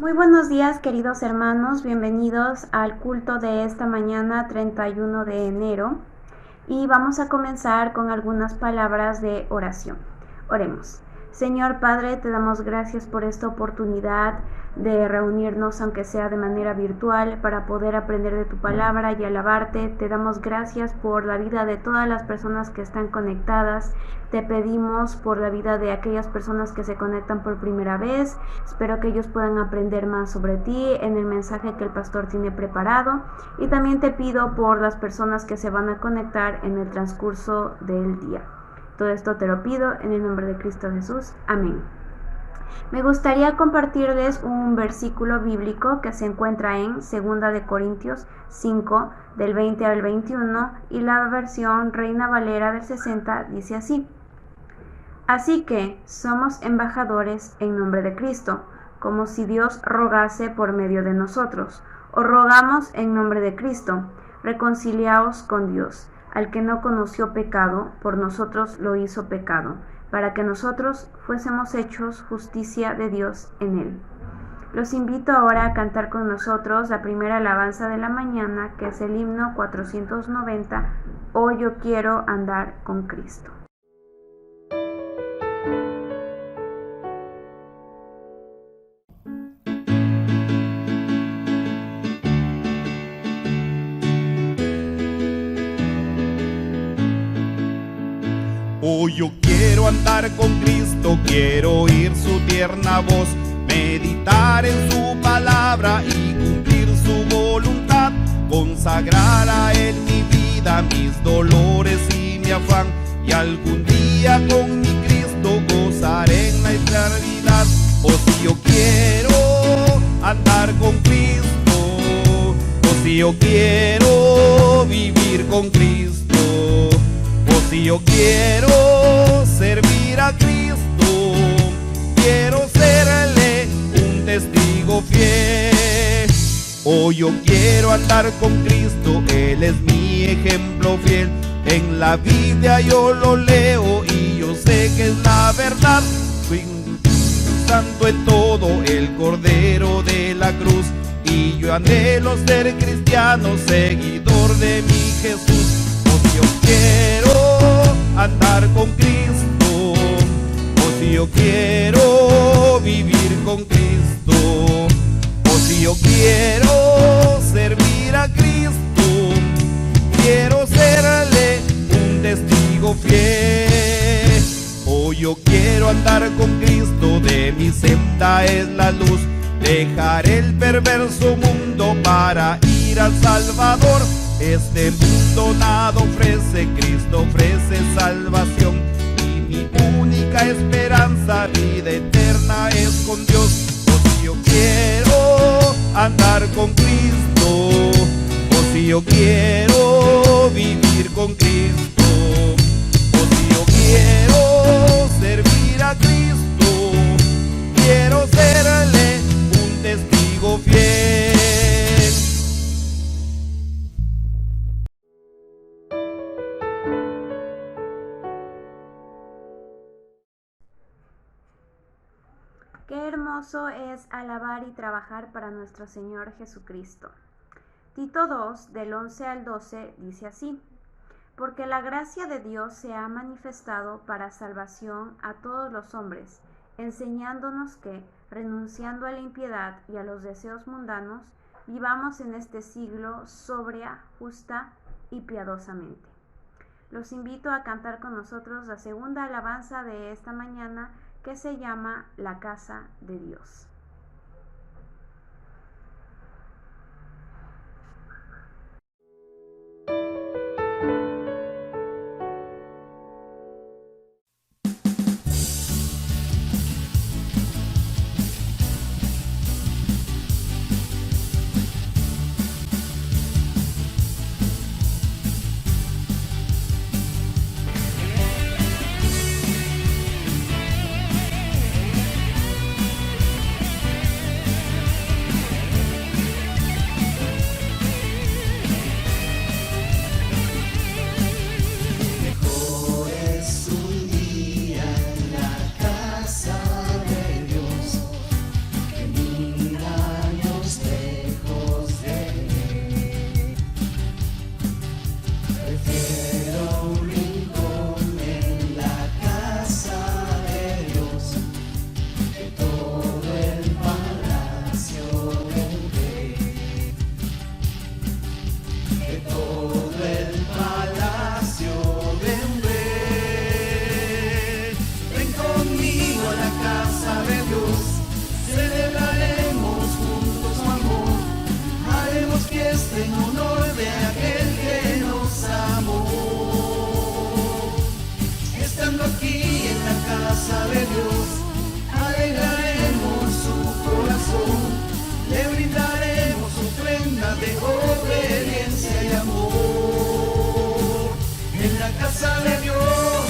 Muy buenos días, queridos hermanos, bienvenidos al culto de esta mañana 31 de enero y vamos a comenzar con algunas palabras de oración. Oremos. Señor Padre, te damos gracias por esta oportunidad de reunirnos, aunque sea de manera virtual, para poder aprender de tu palabra y alabarte. Te damos gracias por la vida de todas las personas que están conectadas. Te pedimos por la vida de aquellas personas que se conectan por primera vez. Espero que ellos puedan aprender más sobre ti en el mensaje que el pastor tiene preparado. Y también te pido por las personas que se van a conectar en el transcurso del día. Todo esto te lo pido en el nombre de Cristo Jesús. Amén. Me gustaría compartirles un versículo bíblico que se encuentra en 2 de Corintios 5, del 20 al 21, y la versión Reina Valera del 60 dice así: Así que somos embajadores en nombre de Cristo, como si Dios rogase por medio de nosotros. Os rogamos en nombre de Cristo, reconciliaos con Dios. Al que no conoció pecado, por nosotros lo hizo pecado, para que nosotros fuésemos hechos justicia de Dios en él. Los invito ahora a cantar con nosotros la primera alabanza de la mañana, que es el himno 490, Hoy yo quiero andar con Cristo. Hoy yo quiero andar con Cristo, quiero oír su tierna voz, meditar en su palabra y cumplir su voluntad, consagrar a Él mi vida, mis dolores y mi afán, y algún día con mi Cristo gozaré en la eternidad. Oh, si yo quiero andar con Cristo, oh, si yo quiero vivir con Cristo, si yo quiero servir a Cristo, quiero serle un testigo fiel. Hoy yo quiero andar con Cristo, Él es mi ejemplo fiel. En la Biblia yo lo leo y yo sé que es la verdad. Santo en todo, el Cordero de la cruz. Y yo anhelo ser cristiano, seguidor de mi Jesús. Si yo quiero andar con Cristo, o si yo quiero vivir con Cristo, o si yo quiero servir a Cristo, quiero serle un testigo fiel. Hoy yo quiero andar con Cristo, de mi senda es la luz, dejar el perverso mundo para ir al Salvador. Este mundo nada ofrece, Cristo ofrece salvación, y mi única esperanza, vida eterna es con Dios. O si yo quiero andar con Cristo, o si yo quiero vivir con Cristo, o si yo quiero servir a Cristo, quiero serle un testigo fiel. Qué hermoso es alabar y trabajar para nuestro Señor Jesucristo. Tito 2, del 11 al 12, dice así: Porque la gracia de Dios se ha manifestado para salvación a todos los hombres, enseñándonos que, renunciando a la impiedad y a los deseos mundanos, vivamos en este siglo sobria, justa y piadosamente. Los invito a cantar con nosotros la segunda alabanza de esta mañana, que se llama La Casa de Dios. Prefiero un rincón en la casa de Dios que todo el palacio del rey, que todo el palacio del rey. Ven conmigo a la casa de Dios, celebraremos juntos su amor, haremos fiesta en honor de aquel que nos amó. Estando aquí en la casa de Dios, alegraremos su corazón, le brindaremos ofrenda de obediencia y amor. En la casa de Dios,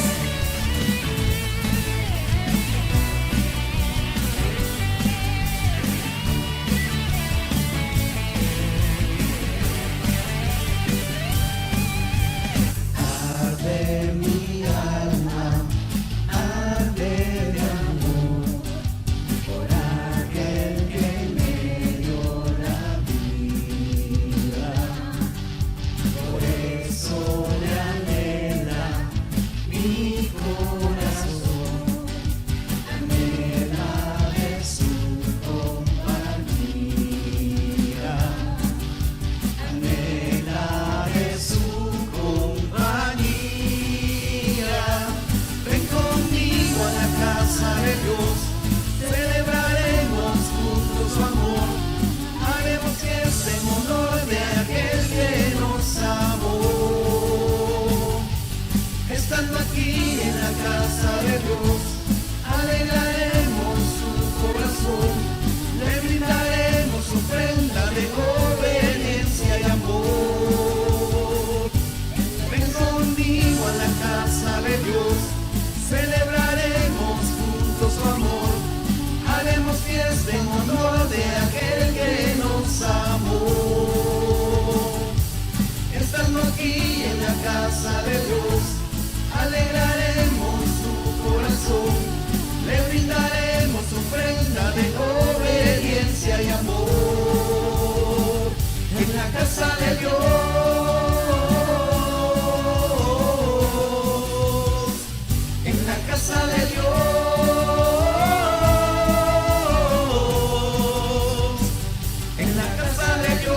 arde mi alma, arde de amor por aquel que me dio la vida. Por eso le anhela mi corazón, anhela de su compañía, anhela de su compañía. Ven conmigo a la casa de Dios, celebraremos juntos su amor, haremos fiesta en honor de aquel que nos amó. Estando aquí en la casa de Dios, alegraremos su corazón, le brindaremos ofrenda de obediencia y amor. Ven conmigo a la casa de Dios, celebraremos juntos su amor, haremos fiesta en honor de aquel que nos amó. Estando aquí en la casa de Dios, alegraremos su corazón, le brindaremos ofrenda de obediencia y amor. En la casa de Dios, en la casa de Dios, en la casa de Dios,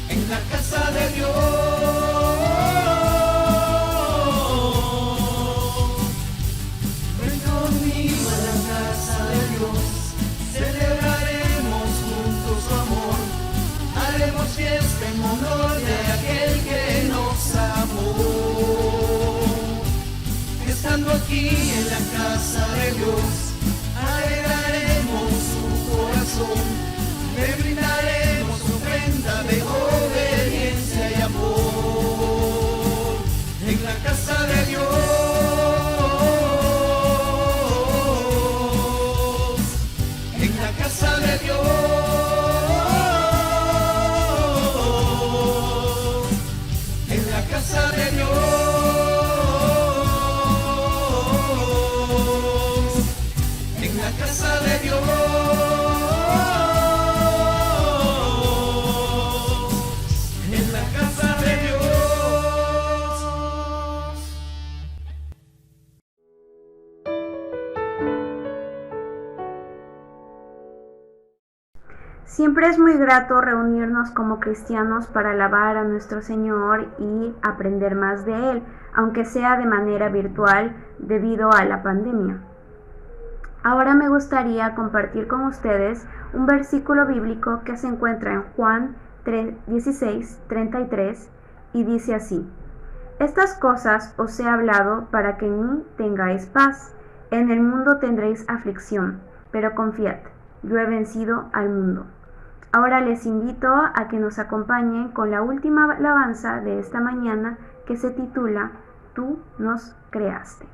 en la casa de Dios, ven conmigo a la casa de Dios, celebraremos juntos su amor, haremos fiesta en honor de aquel que nos amó. Estando aquí en la casa de Dios, alegraremos su corazón, le brindaremos ofrenda de obediencia y amor. En la casa de Dios, en la casa de Dios, en la casa de Dios, en la casa de Dios, en la casa de Dios. Siempre es muy grato reunirnos como cristianos para alabar a nuestro Señor y aprender más de Él, aunque sea de manera virtual debido a la pandemia. Ahora me gustaría compartir con ustedes un versículo bíblico que se encuentra en Juan 16:33 y dice así: Estas cosas os he hablado para que en mí tengáis paz. En el mundo tendréis aflicción, pero confiad, yo he vencido al mundo. Ahora les invito a que nos acompañen con la última alabanza de esta mañana, que se titula Tú nos creaste.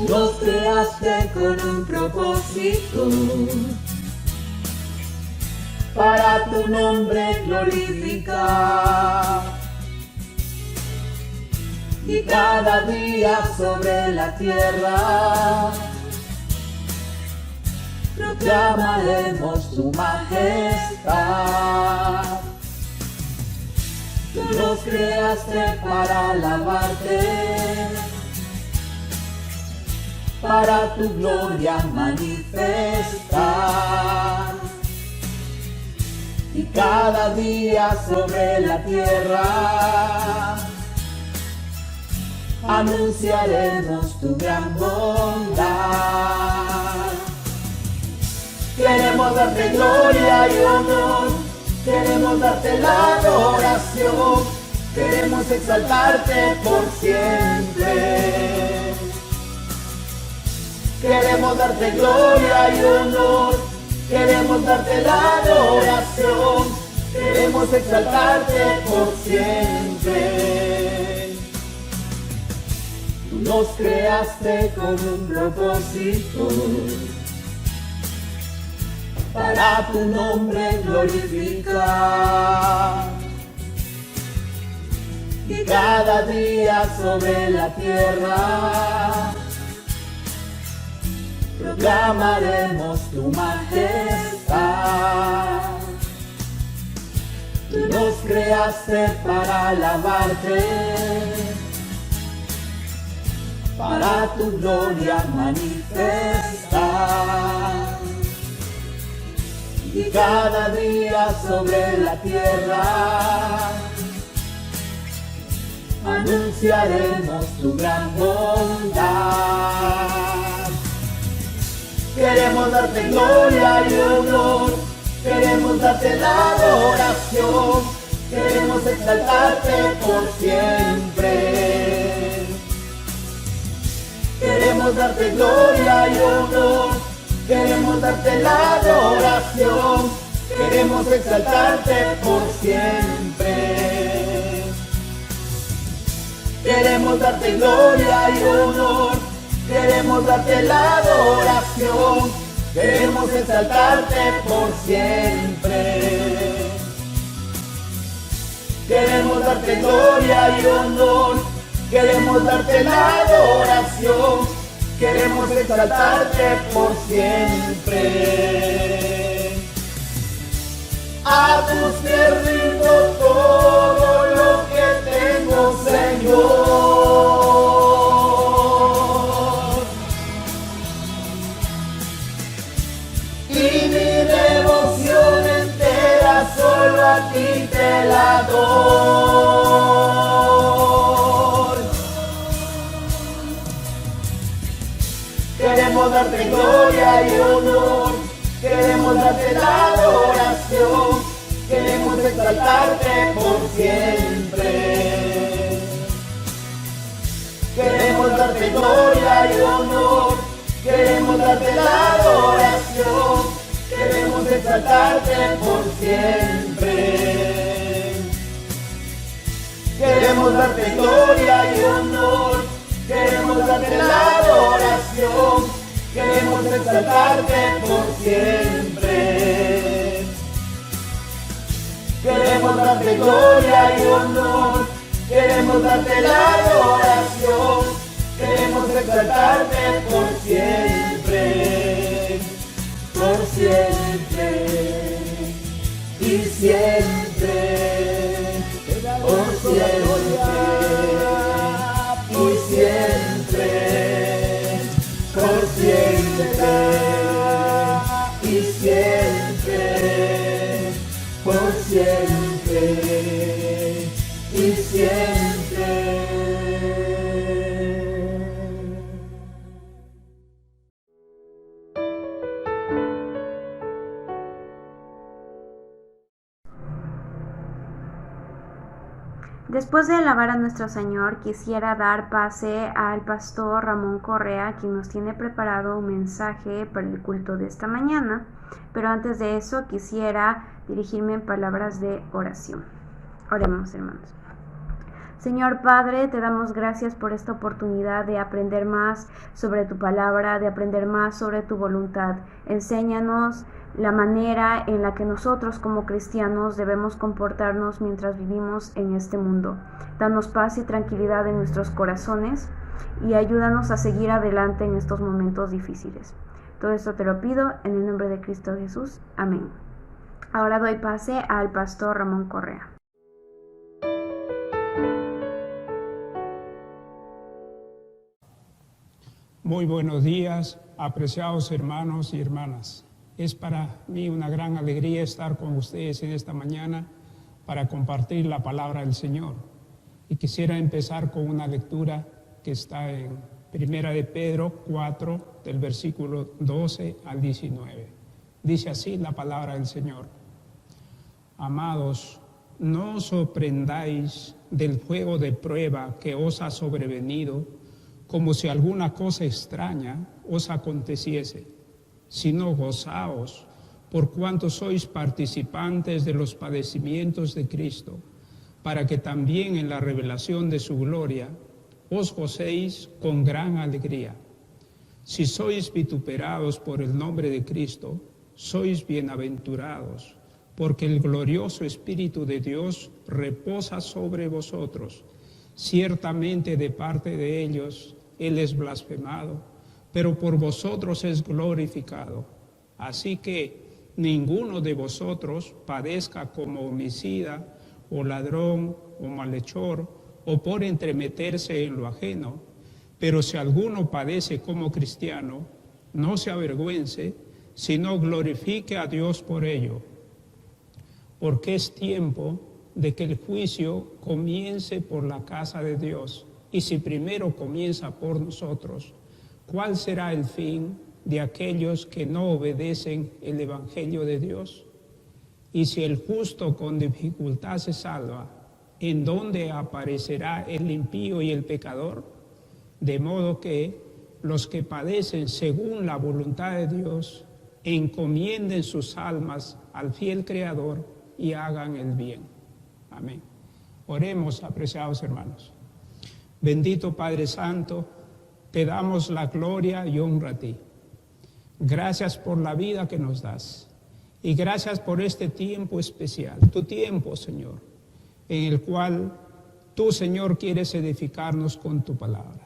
Nos creaste con un propósito, para tu nombre glorificar. Y cada día sobre la tierra proclamaremos tu majestad. Tú nos creaste para alabarte, para tu gloria manifestar. Y cada día sobre la tierra anunciaremos tu gran bondad. Queremos darte gloria y honor, queremos darte la adoración, queremos exaltarte por siempre. Queremos darte gloria y honor, queremos darte la adoración, queremos exaltarte por siempre. Tú nos creaste con un propósito, para tu nombre glorificar. Y cada día sobre la tierra proclamaremos tu majestad. Tú nos creaste para alabarte, para tu gloria manifestar. Y cada día sobre la tierra anunciaremos tu gran bondad. Queremos darte gloria y honor, queremos darte la adoración, queremos exaltarte por siempre. Queremos darte gloria y honor, queremos darte la adoración, queremos exaltarte por siempre. Queremos darte gloria y honor, queremos darte la adoración, queremos exaltarte por siempre. Queremos darte gloria y honor, queremos darte la adoración, queremos exaltarte por siempre. A tus pies rindo todo lo que tengo, Señor. Y mi devoción entera solo a ti te la doy. Queremos darte gloria y honor, queremos darte la adoración, queremos exaltarte por siempre. Queremos darte gloria y honor, queremos darte la adoración, queremos exaltarte por siempre. Queremos darte gloria y honor, queremos darte la adoración, queremos exaltarte por siempre. Queremos darte gloria y honor, queremos darte la adoración, queremos exaltarte por siempre. Por siempre y siempre, por siempre y siempre, por siempre y siempre, por siempre y siempre. Después de alabar a nuestro Señor, quisiera dar pase al pastor Ramón Correa, quien nos tiene preparado un mensaje para el culto de esta mañana. Pero antes de eso, quisiera dirigirme en palabras de oración. Oremos, hermanos. Señor Padre, te damos gracias por esta oportunidad de aprender más sobre tu palabra, de aprender más sobre tu voluntad. Enséñanos la manera en la que nosotros como cristianos debemos comportarnos mientras vivimos en este mundo. Danos paz y tranquilidad en nuestros corazones y ayúdanos a seguir adelante en estos momentos difíciles. Todo esto te lo pido en el nombre de Cristo Jesús. Amén. Ahora doy pase al pastor Ramón Correa. Muy buenos días, apreciados hermanos y hermanas. Es para mí una gran alegría estar con ustedes en esta mañana para compartir la palabra del Señor. Y quisiera empezar con una lectura que está en Primera de Pedro 4, del versículo 12 al 19. Dice así la palabra del Señor. Amados, no os sorprendáis del fuego de prueba que os ha sobrevenido, como si alguna cosa extraña os aconteciese, sino gozaos por cuanto sois participantes de los padecimientos de Cristo, para que también en la revelación de su gloria os gocéis con gran alegría. Si sois vituperados por el nombre de Cristo, sois bienaventurados, porque el glorioso Espíritu de Dios reposa sobre vosotros. Ciertamente de parte de ellos Él es blasfemado, pero por vosotros es glorificado. Así que ninguno de vosotros padezca como homicida, o ladrón, o malhechor, o por entremeterse en lo ajeno. Pero si alguno padece como cristiano, no se avergüence, sino glorifique a Dios por ello. Porque es tiempo de que el juicio comience por la casa de Dios. Y si primero comienza por nosotros, ¿cuál será el fin de aquellos que no obedecen el Evangelio de Dios? Y si el justo con dificultad se salva, ¿en dónde aparecerá el impío y el pecador? De modo que los que padecen según la voluntad de Dios, encomienden sus almas al fiel Creador y hagan el bien. Amén. Oremos, apreciados hermanos. Bendito Padre Santo, te damos la gloria y honra a ti. Gracias por la vida que nos das y gracias por este tiempo especial, tu tiempo, Señor, en el cual tú, Señor, quieres edificarnos con tu palabra.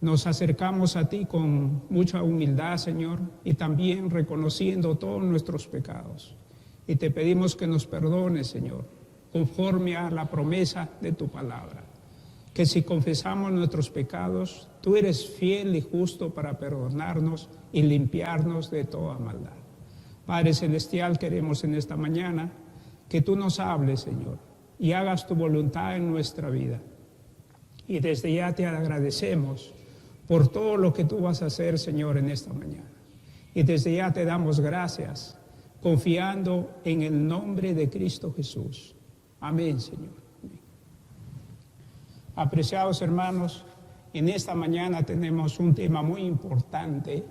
Nos acercamos a ti con mucha humildad, Señor, y también reconociendo todos nuestros pecados. Y te pedimos que nos perdones, Señor, conforme a la promesa de tu palabra. Que si confesamos nuestros pecados, tú eres fiel y justo para perdonarnos y limpiarnos de toda maldad. Padre Celestial, queremos en esta mañana que tú nos hables, Señor, y hagas tu voluntad en nuestra vida. Y desde ya te agradecemos por todo lo que tú vas a hacer, Señor, en esta mañana. Y desde ya te damos gracias, confiando en el nombre de Cristo Jesús. Amén, Señor. Apreciados hermanos, en esta mañana tenemos un tema muy importante,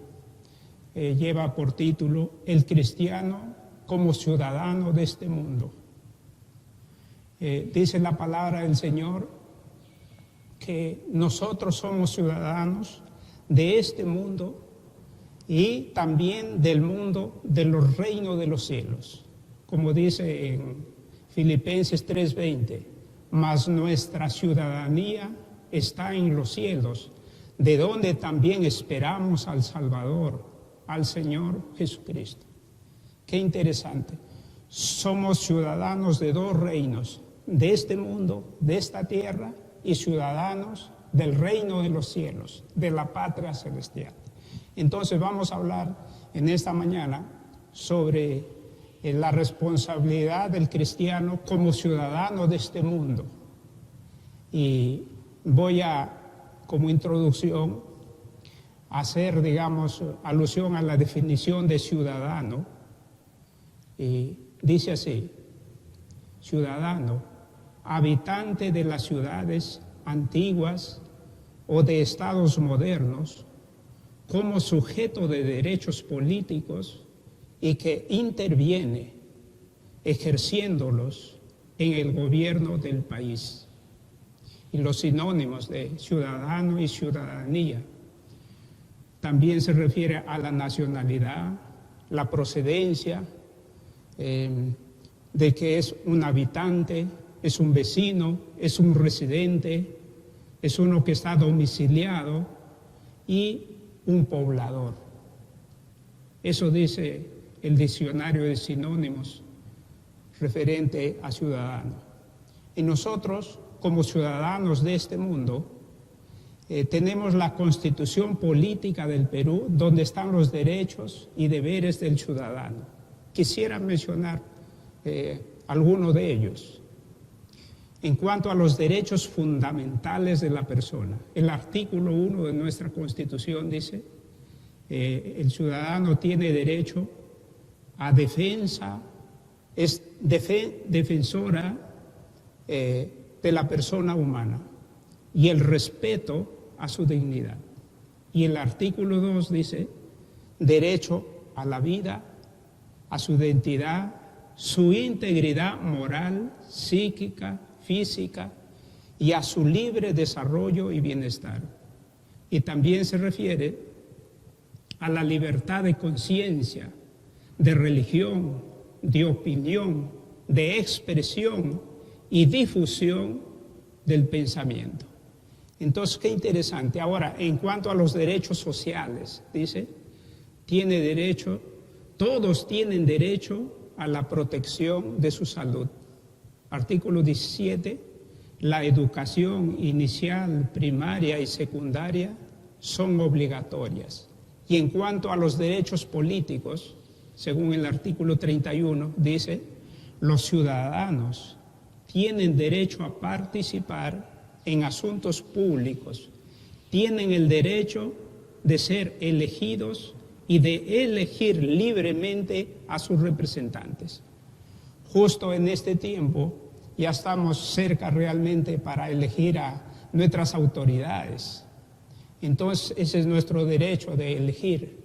lleva por título El cristiano como ciudadano de este mundo. Dice la palabra del Señor que nosotros somos ciudadanos de este mundo y también del mundo de los reinos de los cielos, como dice en Filipenses 3:20. Mas nuestra ciudadanía está en los cielos, de donde también esperamos al Salvador, al Señor Jesucristo. Qué interesante. Somos ciudadanos de dos reinos, de este mundo, de esta tierra, y ciudadanos del reino de los cielos, de la patria celestial. Entonces vamos a hablar en esta mañana sobre la responsabilidad del cristiano como ciudadano de este mundo. Y voy a, como introducción, hacer, digamos, alusión a la definición de ciudadano. Y dice así: ciudadano, habitante de las ciudades antiguas o de estados modernos, como sujeto de derechos políticos y que interviene ejerciéndolos en el gobierno del país. y los sinónimos de ciudadano y ciudadanía. También se refiere a la nacionalidad, la procedencia, de que es un habitante, es un vecino, es un residente, es uno que está domiciliado y un poblador. Eso dice el diccionario de sinónimos referente a ciudadano. Y nosotros, como ciudadanos de este mundo, tenemos la Constitución Política del Perú, donde están los derechos y deberes del ciudadano. Quisiera mencionar algunos de ellos. En cuanto a los derechos fundamentales de la persona, el artículo 1 de nuestra Constitución dice: el ciudadano tiene derecho a defensa, es defensora de la persona humana y el respeto a su dignidad. Y el artículo 2 dice: derecho a la vida, a su identidad, su integridad moral, psíquica, física y a su libre desarrollo y bienestar. Y también se refiere a la libertad de conciencia, de religión, de opinión, de expresión y difusión del pensamiento. Entonces, qué interesante. Ahora, en cuanto a los derechos sociales, dice, todos tienen derecho a la protección de su salud. Artículo 17, la educación inicial, primaria y secundaria son obligatorias. Y en cuanto a los derechos políticos, según el artículo 31, dice, los ciudadanos tienen derecho a participar en asuntos públicos, tienen el derecho de ser elegidos y de elegir libremente a sus representantes. Justo en este tiempo ya estamos cerca realmente para elegir a nuestras autoridades. Entonces, ese es nuestro derecho de elegir.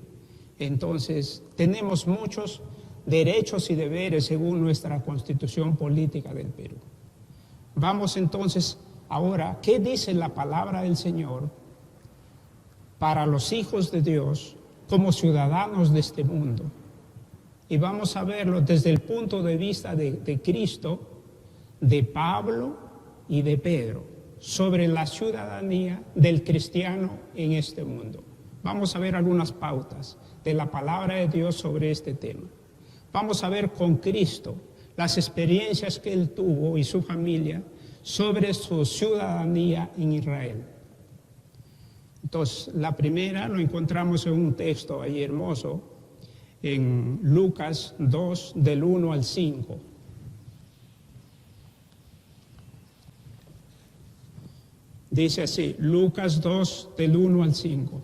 Entonces, tenemos muchos derechos y deberes según nuestra Constitución Política del Perú. Vamos entonces ahora, ¿qué dice la palabra del Señor para los hijos de Dios como ciudadanos de este mundo? Y vamos a verlo desde el punto de vista de Cristo, de Pablo y de Pedro, sobre la ciudadanía del cristiano en este mundo. Vamos a ver algunas pautas de la palabra de Dios sobre este tema. Vamos a ver con Cristo las experiencias que él tuvo y su familia sobre su ciudadanía en Israel. Entonces, la primera lo encontramos en un texto ahí hermoso, en Lucas 2, del 1 al 5. Dice así, Lucas 2, del 1 al 5.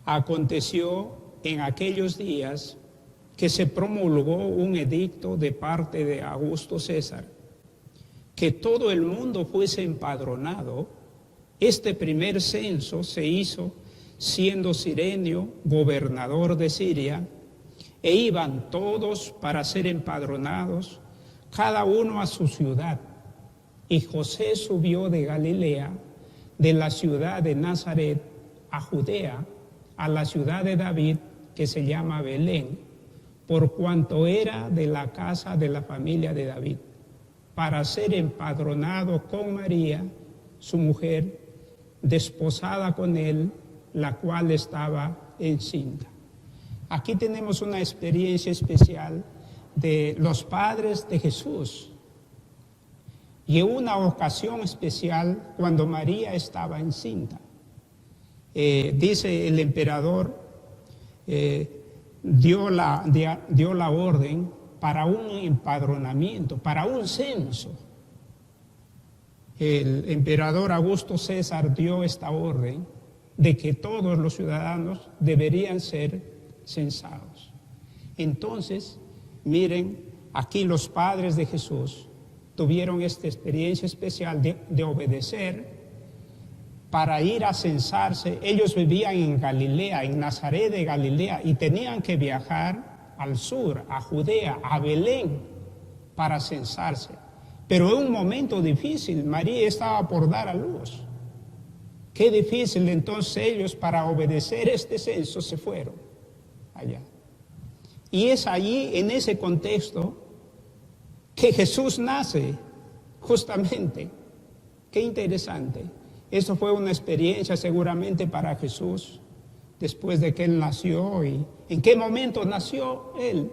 Aconteció en aquellos días que se promulgó un edicto de parte de Augusto César, que todo el mundo fuese empadronado. Este primer censo se hizo siendo Cirenio gobernador de Siria, e iban todos para ser empadronados, cada uno a su ciudad. Y José subió de Galilea, de la ciudad de Nazaret, a Judea, a la ciudad de David, que se llama Belén, por cuanto era de la casa de la familia de David, para ser empadronado con María, su mujer, desposada con él, la cual estaba encinta. Aquí tenemos una experiencia especial de los padres de Jesús y una ocasión especial cuando María estaba encinta. Dice el emperador, dio la orden para un empadronamiento, para un censo. El emperador Augusto César dio esta orden de que todos los ciudadanos deberían ser censados. Entonces, miren, aquí los padres de Jesús tuvieron esta experiencia especial de obedecer para ir a censarse. Ellos vivían en Galilea, en Nazaret de Galilea, y tenían que viajar al sur, a Judea, a Belén, para censarse. Pero en un momento difícil, María estaba por dar a luz. Qué difícil, entonces ellos, para obedecer este censo, se fueron allá. Y es allí, en ese contexto, que Jesús nace, justamente. Qué interesante. Eso fue una experiencia seguramente para Jesús, después de que Él nació. ¿Y en qué momento nació Él?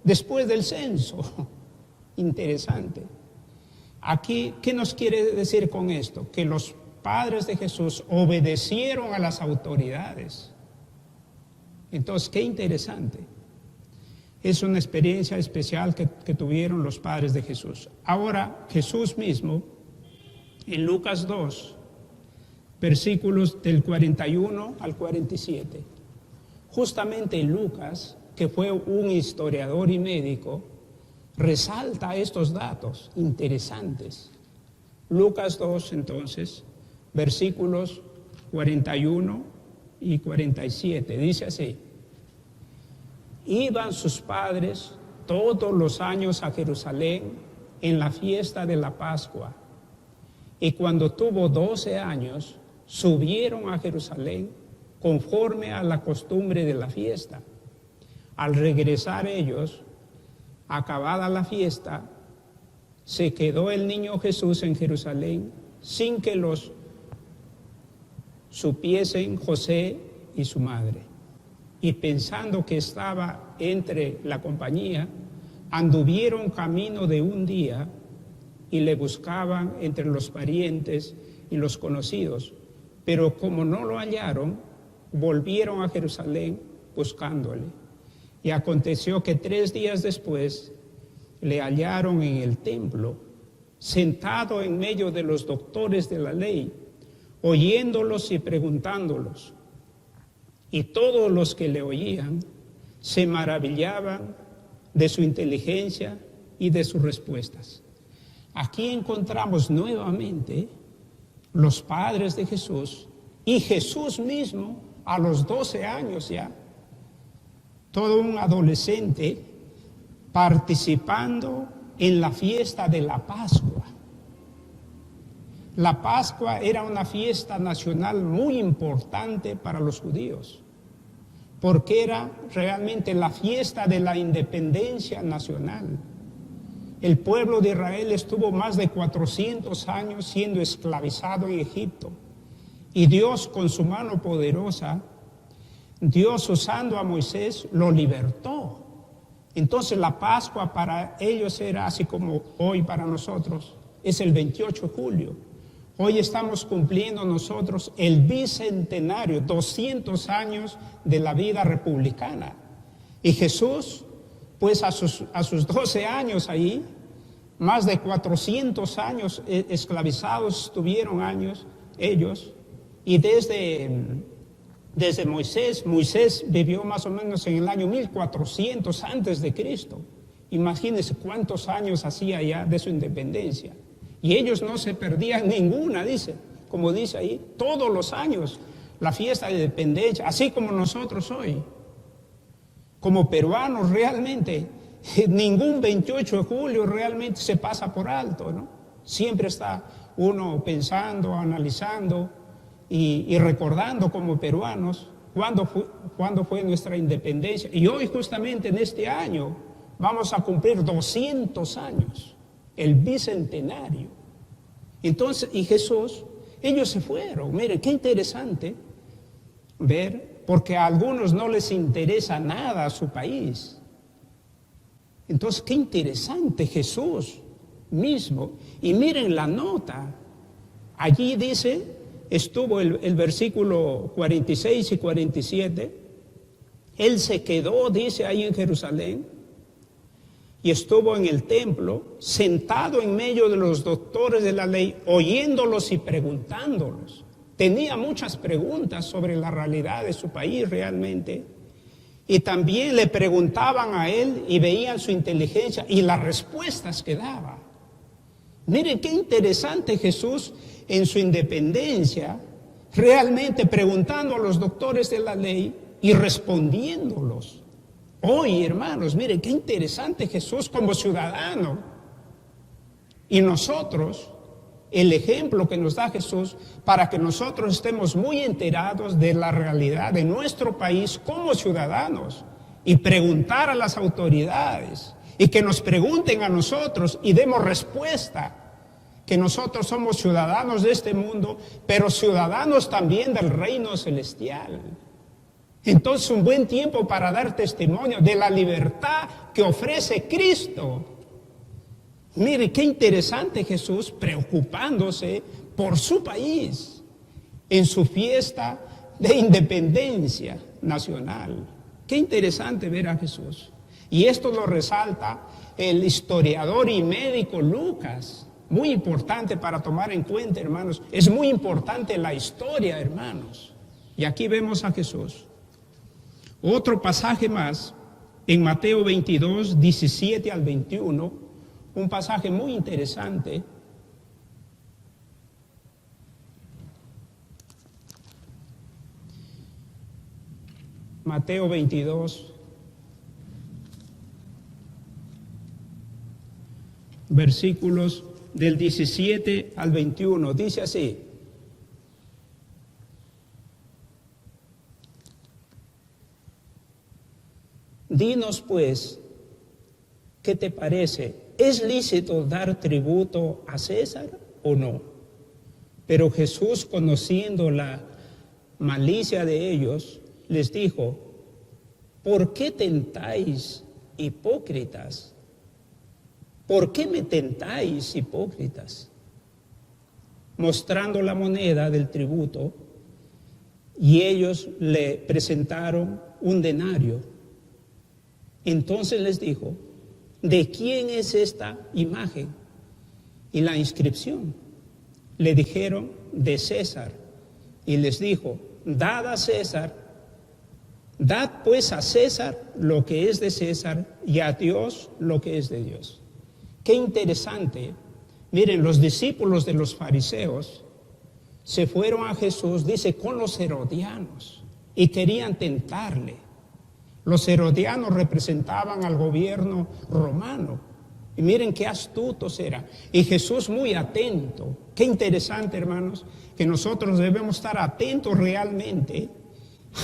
Después del censo. Interesante. Aquí, ¿qué nos quiere decir con esto? Que los padres de Jesús obedecieron a las autoridades. Entonces, qué interesante. Es una experiencia especial que tuvieron los padres de Jesús. Ahora, Jesús mismo, en Lucas 2, versículos del 41 al 47, justamente Lucas, que fue un historiador y médico, resalta estos datos interesantes. Lucas 2, entonces, versículos 41 y 47, dice así: iban sus padres todos los años a Jerusalén en la fiesta de la Pascua, y cuando tuvo 12 años, subieron a Jerusalén conforme a la costumbre de la fiesta. Al regresar ellos, acabada la fiesta, se quedó el niño Jesús en Jerusalén sin que los supiesen José y su madre. Y pensando que estaba entre la compañía, anduvieron camino de un día y le buscaban entre los parientes y los conocidos. Pero como no lo hallaron, volvieron a Jerusalén buscándole. Y aconteció que 3 días después le hallaron en el templo, sentado en medio de los doctores de la ley, oyéndolos y preguntándolos. Y todos los que le oían se maravillaban de su inteligencia y de sus respuestas. Aquí encontramos nuevamente los padres de Jesús y Jesús mismo a los 12 años ya, todo un adolescente participando en la fiesta de la Pascua. La Pascua era una fiesta nacional muy importante para los judíos, porque era realmente la fiesta de la independencia nacional. El pueblo de Israel estuvo más de 400 años siendo esclavizado en Egipto, y Dios, con su mano poderosa, Dios usando a Moisés, lo libertó. Entonces la Pascua para ellos era así como hoy para nosotros, es el 28 de julio. Hoy estamos cumpliendo nosotros el bicentenario, 200 años de la vida republicana. Y Jesús, pues a sus 12 años ahí, más de 400 años esclavizados estuvieron años ellos. Y desde Moisés vivió más o menos en el año 1400 antes de Cristo. Imagínense cuántos años hacía ya de su independencia. Y ellos no se perdían ninguna, dice, como dice ahí, todos los años, la fiesta de independencia, así como nosotros hoy. Como peruanos realmente, ningún 28 de julio realmente se pasa por alto, ¿no? Siempre está uno pensando, analizando y recordando como peruanos cuándo fue nuestra independencia. Y hoy justamente en este año vamos a cumplir 200 años. El bicentenario. Entonces, y Jesús, ellos se fueron. Miren, qué interesante ver, porque a algunos no les interesa nada a su país. Entonces, qué interesante Jesús mismo. Y miren la nota. Allí dice, estuvo el versículo 46 y 47. Él se quedó, dice ahí en Jerusalén, y estuvo en el templo, sentado en medio de los doctores de la ley, oyéndolos y preguntándolos. Tenía muchas preguntas sobre la realidad de su país realmente. Y también le preguntaban a él y veían su inteligencia y las respuestas que daba. Miren qué interesante Jesús en su independencia, realmente preguntando a los doctores de la ley y respondiéndolos. Hoy, hermanos, miren qué interesante Jesús como ciudadano, Y nosotros, el ejemplo que nos da Jesús, para que nosotros estemos muy enterados de la realidad de nuestro país como ciudadanos, y preguntar a las autoridades, y que nos pregunten a nosotros y demos respuesta, que nosotros somos ciudadanos de este mundo, pero ciudadanos también del reino celestial. Entonces, un buen tiempo para dar testimonio de la libertad que ofrece Cristo. Mire, qué interesante Jesús preocupándose por su país en su fiesta de independencia nacional. Qué interesante ver a Jesús. Y esto lo resalta el historiador y médico Lucas. Muy importante para tomar en cuenta, hermanos. Es muy importante la historia, hermanos. Y aquí vemos a Jesús. Otro pasaje más, en Mateo 22, 17 al 21, un pasaje muy interesante. Mateo 22, versículos del 17 al 21, dice así: dinos pues, ¿qué te parece? ¿Es lícito dar tributo a César o no? Pero Jesús, conociendo la malicia de ellos, les dijo: ¿por qué tentáis, hipócritas? ¿Por qué me tentáis, hipócritas? Mostrando la moneda del tributo, y ellos le presentaron un denario. Entonces les dijo: ¿de quién es esta imagen y la inscripción? Le dijeron: de César. Y les dijo: dad a César, dad pues a César lo que es de César, y a Dios lo que es de Dios. Qué interesante. Miren, los discípulos de los fariseos se fueron a Jesús, dice, con los herodianos, y querían tentarle. Los herodianos representaban al gobierno romano. Y miren qué astutos eran. Y Jesús muy atento. Qué interesante, hermanos, que nosotros debemos estar atentos realmente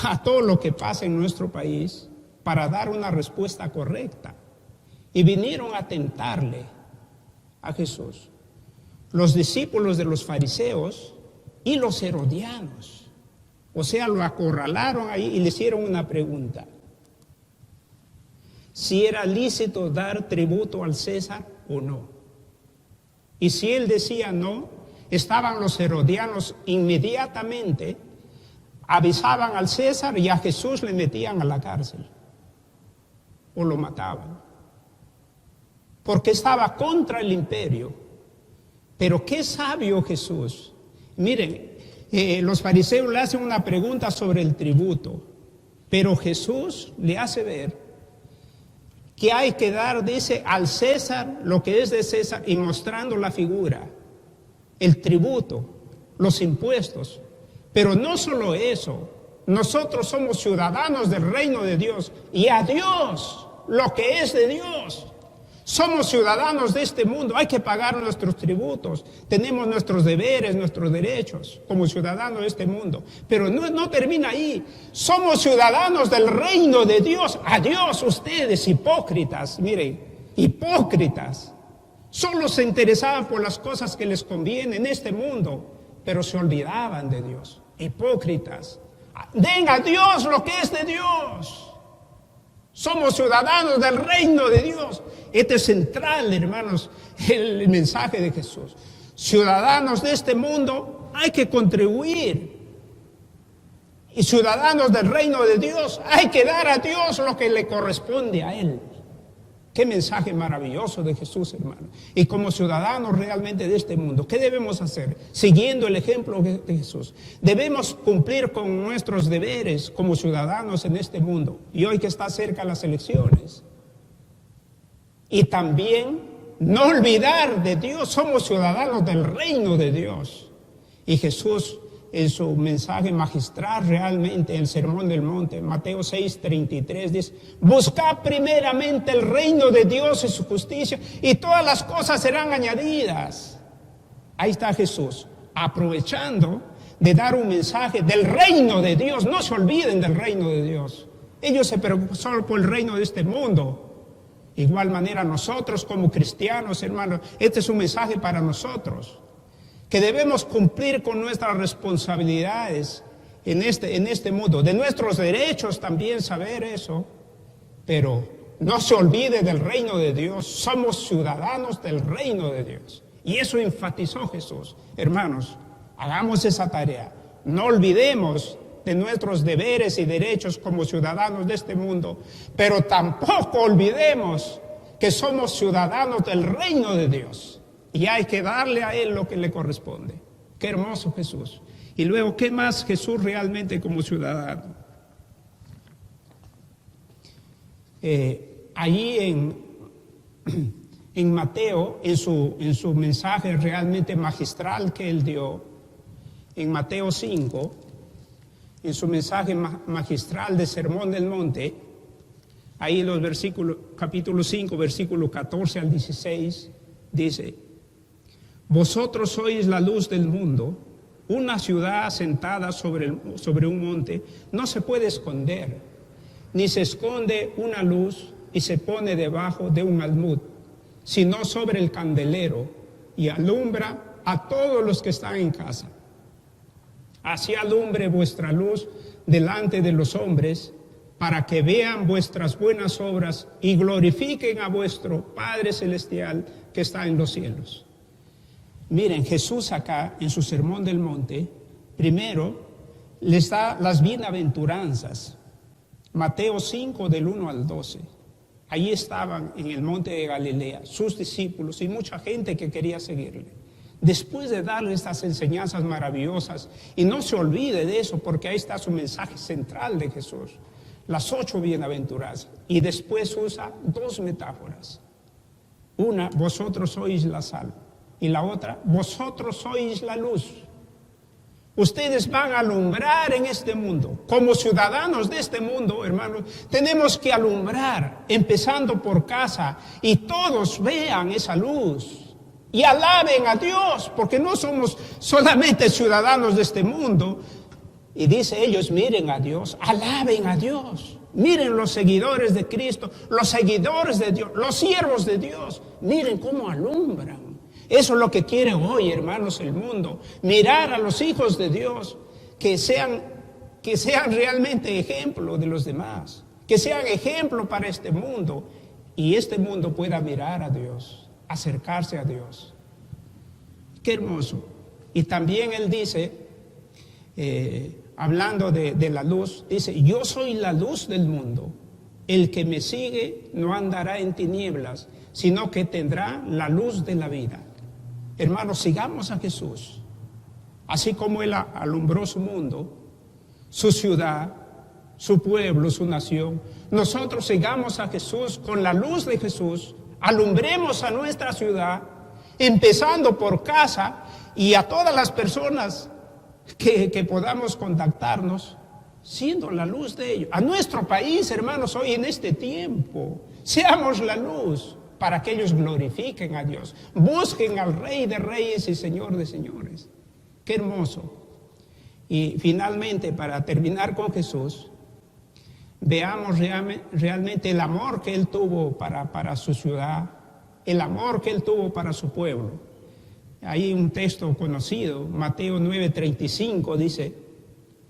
a todo lo que pasa en nuestro país para dar una respuesta correcta. Y vinieron a tentarle a Jesús los discípulos de los fariseos y los herodianos. O sea, lo acorralaron ahí y le hicieron una pregunta: si era lícito dar tributo al César o no. Y si él decía no, estaban los herodianos inmediatamente, avisaban al César y a Jesús le metían a la cárcel o lo mataban, porque estaba contra el imperio. Pero qué sabio Jesús. Miren, los fariseos le hacen una pregunta sobre el tributo, pero Jesús le hace ver que hay que dar, dice, al César lo que es de César, y mostrando la figura, el tributo, los impuestos. Pero no solo eso, nosotros somos ciudadanos del reino de Dios, y a Dios lo que es de Dios. Somos ciudadanos de este mundo, hay que pagar nuestros tributos, tenemos nuestros deberes, nuestros derechos como ciudadanos de este mundo. Pero no termina ahí, somos ciudadanos del reino de Dios. Adiós ustedes, hipócritas, miren, hipócritas. Solo se interesaban por las cosas que les convienen en este mundo, pero se olvidaban de Dios. Hipócritas, den a Dios lo que es de Dios. Somos ciudadanos del reino de Dios. Este es central, hermanos, el mensaje de Jesús. Ciudadanos de este mundo, hay que contribuir. Y ciudadanos del reino de Dios, hay que dar a Dios lo que le corresponde a Él. Qué mensaje maravilloso de Jesús, hermano. Y como ciudadanos realmente de este mundo, ¿qué debemos hacer? Siguiendo el ejemplo de Jesús. Debemos cumplir con nuestros deberes como ciudadanos en este mundo. Y hoy que está cerca las elecciones. Y también no olvidar de Dios, somos ciudadanos del reino de Dios. Y Jesús en su mensaje magistral realmente, el Sermón del Monte, Mateo 6:33, dice: buscad primeramente el reino de Dios y su justicia, y todas las cosas serán añadidas. Ahí está Jesús, aprovechando de dar un mensaje del reino de Dios. No se olviden del reino de Dios. Ellos se preocupan solo por el reino de este mundo. Igual manera nosotros como cristianos, hermanos, este es un mensaje para nosotros, que debemos cumplir con nuestras responsabilidades en este mundo, de nuestros derechos también saber eso, pero no se olvide del reino de Dios. Somos ciudadanos del reino de Dios, y eso enfatizó Jesús. Hermanos, hagamos esa tarea, no olvidemos de nuestros deberes y derechos como ciudadanos de este mundo, pero tampoco olvidemos que somos ciudadanos del reino de Dios y hay que darle a Él lo que le corresponde. Qué hermoso Jesús. Y luego, ¿qué más Jesús realmente como ciudadano? Allí en Mateo, en su mensaje realmente magistral que Él dio, en Mateo 5, en su mensaje magistral de Sermón del Monte, ahí en los versículos, capítulo 5, versículo 14 al 16, dice: vosotros sois la luz del mundo. Una ciudad asentada sobre un monte no se puede esconder, ni se esconde una luz y se pone debajo de un almud, sino sobre el candelero, y alumbra a todos los que están en casa. Así alumbre vuestra luz delante de los hombres, para que vean vuestras buenas obras y glorifiquen a vuestro Padre Celestial que está en los cielos. Miren, Jesús acá en su Sermón del Monte, primero les da las bienaventuranzas. Mateo 5 del 1 al 12. Allí estaban en el monte de Galilea sus discípulos y mucha gente que quería seguirle. Después de darle estas enseñanzas maravillosas, y no se olvide de eso porque ahí está su mensaje central de Jesús, las 8 bienaventuranzas, y después usa 2 metáforas. Una, vosotros sois la sal, y la otra, vosotros sois la luz. Ustedes van a alumbrar en este mundo. Como ciudadanos de este mundo, hermanos, tenemos que alumbrar, empezando por casa, y todos vean esa luz. Y alaben a Dios, porque no somos solamente ciudadanos de este mundo. Y dice ellos, miren a Dios, alaben a Dios. Miren los seguidores de Cristo, los seguidores de Dios, los siervos de Dios. Miren cómo alumbran. Eso es lo que quiere hoy, hermanos, el mundo. Mirar a los hijos de Dios, que sean realmente ejemplo de los demás. Que sean ejemplo para este mundo. Y este mundo pueda mirar a Dios, acercarse a Dios. Qué hermoso. Y también Él dice, hablando de la luz, dice: yo soy la luz del mundo. El que me sigue no andará en tinieblas, sino que tendrá la luz de la vida. Hermanos, sigamos a Jesús. Así como Él alumbró su mundo, su ciudad, su pueblo, su nación, nosotros sigamos a Jesús con la luz de Jesús. Alumbremos a nuestra ciudad, empezando por casa, y a todas las personas que podamos contactarnos, siendo la luz de ellos. A nuestro país, hermanos, hoy en este tiempo, seamos la luz para que ellos glorifiquen a Dios. Busquen al Rey de Reyes y Señor de Señores. Qué hermoso. Y finalmente, para terminar con Jesús, veamos realmente el amor que Él tuvo para su ciudad, el amor que Él tuvo para su pueblo. Hay un texto conocido, Mateo 9:35, dice: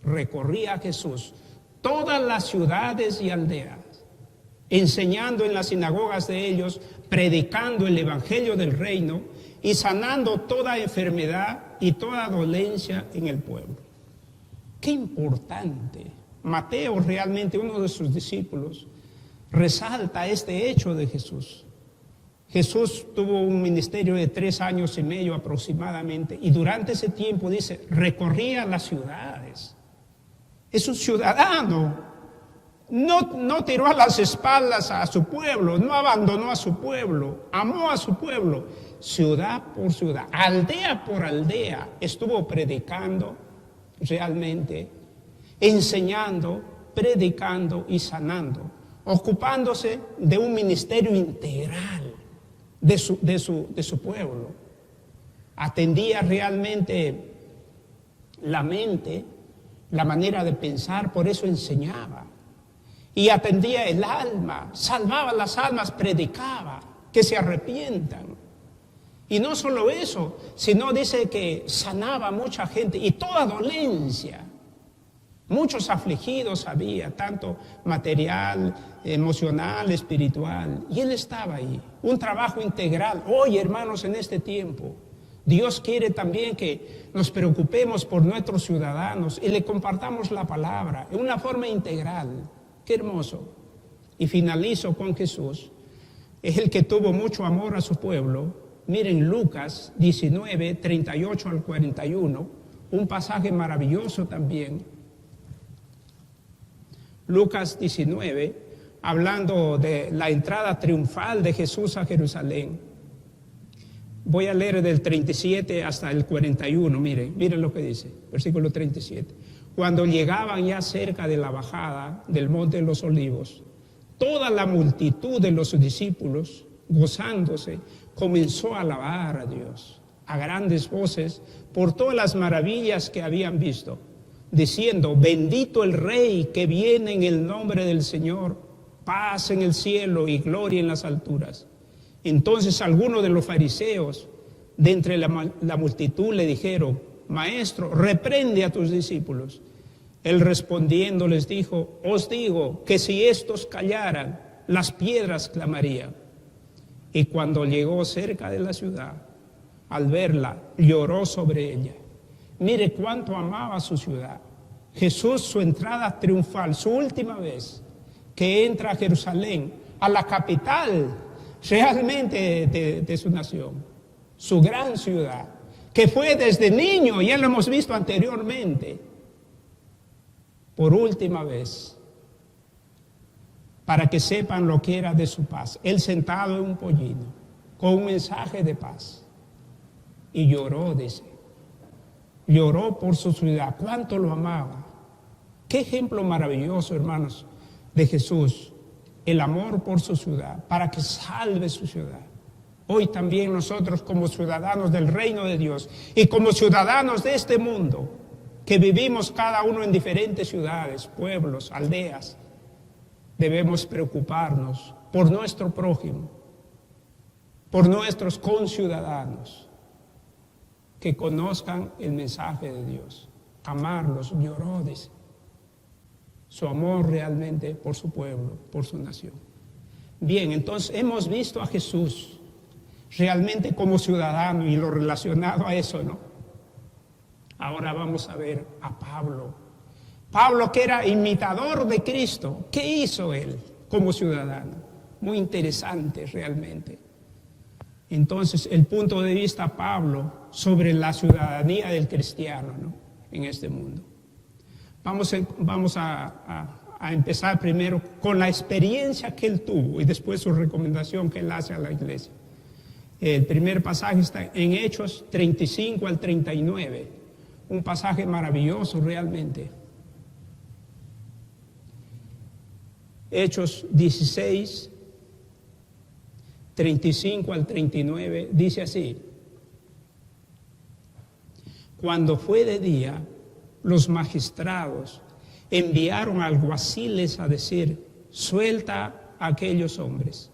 recorría Jesús todas las ciudades y aldeas, enseñando en las sinagogas de ellos, predicando el evangelio del reino y sanando toda enfermedad y toda dolencia en el pueblo. Qué importante. Mateo, realmente uno de sus discípulos, resalta este hecho de Jesús. Jesús tuvo un ministerio de 3 años y medio aproximadamente, y durante ese tiempo, dice, recorría las ciudades. Es un ciudadano. No tiró a las espaldas a su pueblo, no abandonó a su pueblo, amó a su pueblo. Ciudad por ciudad, aldea por aldea, estuvo predicando realmente, enseñando, predicando y sanando, ocupándose de un ministerio integral de su pueblo. Atendía realmente la mente, la manera de pensar, por eso enseñaba. Y atendía el alma, salvaba las almas, predicaba, que se arrepientan. Y no solo eso, sino dice que sanaba a mucha gente y toda dolencia. Muchos afligidos había, tanto material, emocional, espiritual. Y él estaba ahí, un trabajo integral. Hoy, hermanos, en este tiempo, Dios quiere también que nos preocupemos por nuestros ciudadanos y le compartamos la palabra en una forma integral. Qué hermoso. Y finalizo con Jesús. Es el que tuvo mucho amor a su pueblo. Miren Lucas 19, 38 al 41, un pasaje maravilloso también. Lucas 19, hablando de la entrada triunfal de Jesús a Jerusalén. Voy a leer del 37 hasta el 41, miren lo que dice, versículo 37. Cuando llegaban ya cerca de la bajada del Monte de los Olivos, toda la multitud de los discípulos, gozándose, comenzó a alabar a Dios a grandes voces por todas las maravillas que habían visto, diciendo: bendito el Rey que viene en el nombre del Señor, paz en el cielo y gloria en las alturas. Entonces algunos de los fariseos de entre la multitud le dijeron: Maestro, reprende a tus discípulos. Él respondiendo les dijo: os digo que si estos callaran, las piedras clamarían. Y cuando llegó cerca de la ciudad, al verla, lloró sobre ella. Mire cuánto amaba su ciudad. Jesús, su entrada triunfal, su última vez que entra a Jerusalén, a la capital realmente de su nación, su gran ciudad, que fue desde niño, ya lo hemos visto anteriormente, por última vez, para que sepan lo que era de su paz. Él sentado en un pollino, con un mensaje de paz, y lloró, dice, lloró por su ciudad, cuánto lo amaba. Qué ejemplo maravilloso, hermanos, de Jesús, el amor por su ciudad, para que salve su ciudad. Hoy también nosotros, como ciudadanos del reino de Dios y como ciudadanos de este mundo, que vivimos cada uno en diferentes ciudades, pueblos, aldeas, debemos preocuparnos por nuestro prójimo, por nuestros conciudadanos, que conozcan el mensaje de Dios, amarlos. Lloró, dice, su amor realmente por su pueblo, por su nación. Bien, entonces hemos visto a Jesús realmente como ciudadano y lo relacionado a eso, ¿no? Ahora vamos a ver a Pablo. Pablo, que era imitador de Cristo, ¿qué hizo él como ciudadano? Muy interesante realmente. Entonces, el punto de vista de Pablo sobre la ciudadanía del cristiano, ¿no?, en este mundo. Vamos a empezar primero con la experiencia que él tuvo y después su recomendación que él hace a la iglesia. El primer pasaje está en Hechos 35 al 39, un pasaje maravilloso realmente. Hechos 16, 35 al 39, dice así: cuando fue de día, los magistrados enviaron alguaciles a decir: suelta a aquellos hombres.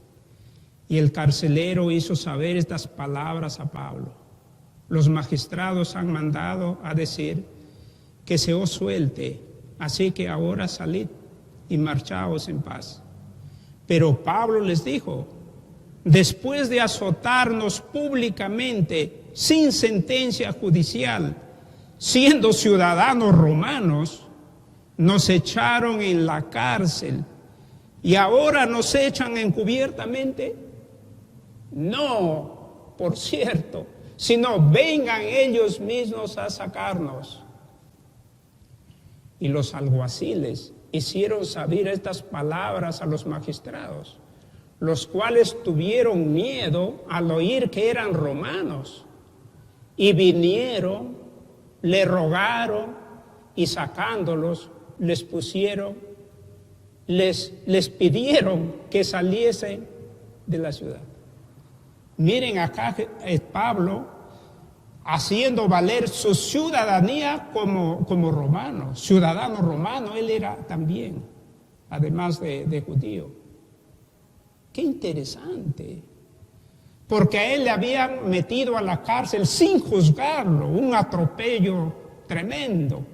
Y el carcelero hizo saber estas palabras a Pablo: los magistrados han mandado a decir que se os suelte, así que ahora salid y marchaos en paz. Pero Pablo les dijo: después de azotarnos públicamente sin sentencia judicial, siendo ciudadanos romanos, nos echaron en la cárcel y ahora nos echan encubiertamente. No, por cierto, sino vengan ellos mismos a sacarnos. Y los alguaciles hicieron saber estas palabras a los magistrados, los cuales tuvieron miedo al oír que eran romanos, y vinieron, le rogaron y sacándolos les pidieron que saliesen de la ciudad. Miren acá Pablo haciendo valer su ciudadanía como romano, ciudadano romano, él era también, además de judío. Qué interesante, porque a él le habían metido a la cárcel sin juzgarlo, un atropello tremendo.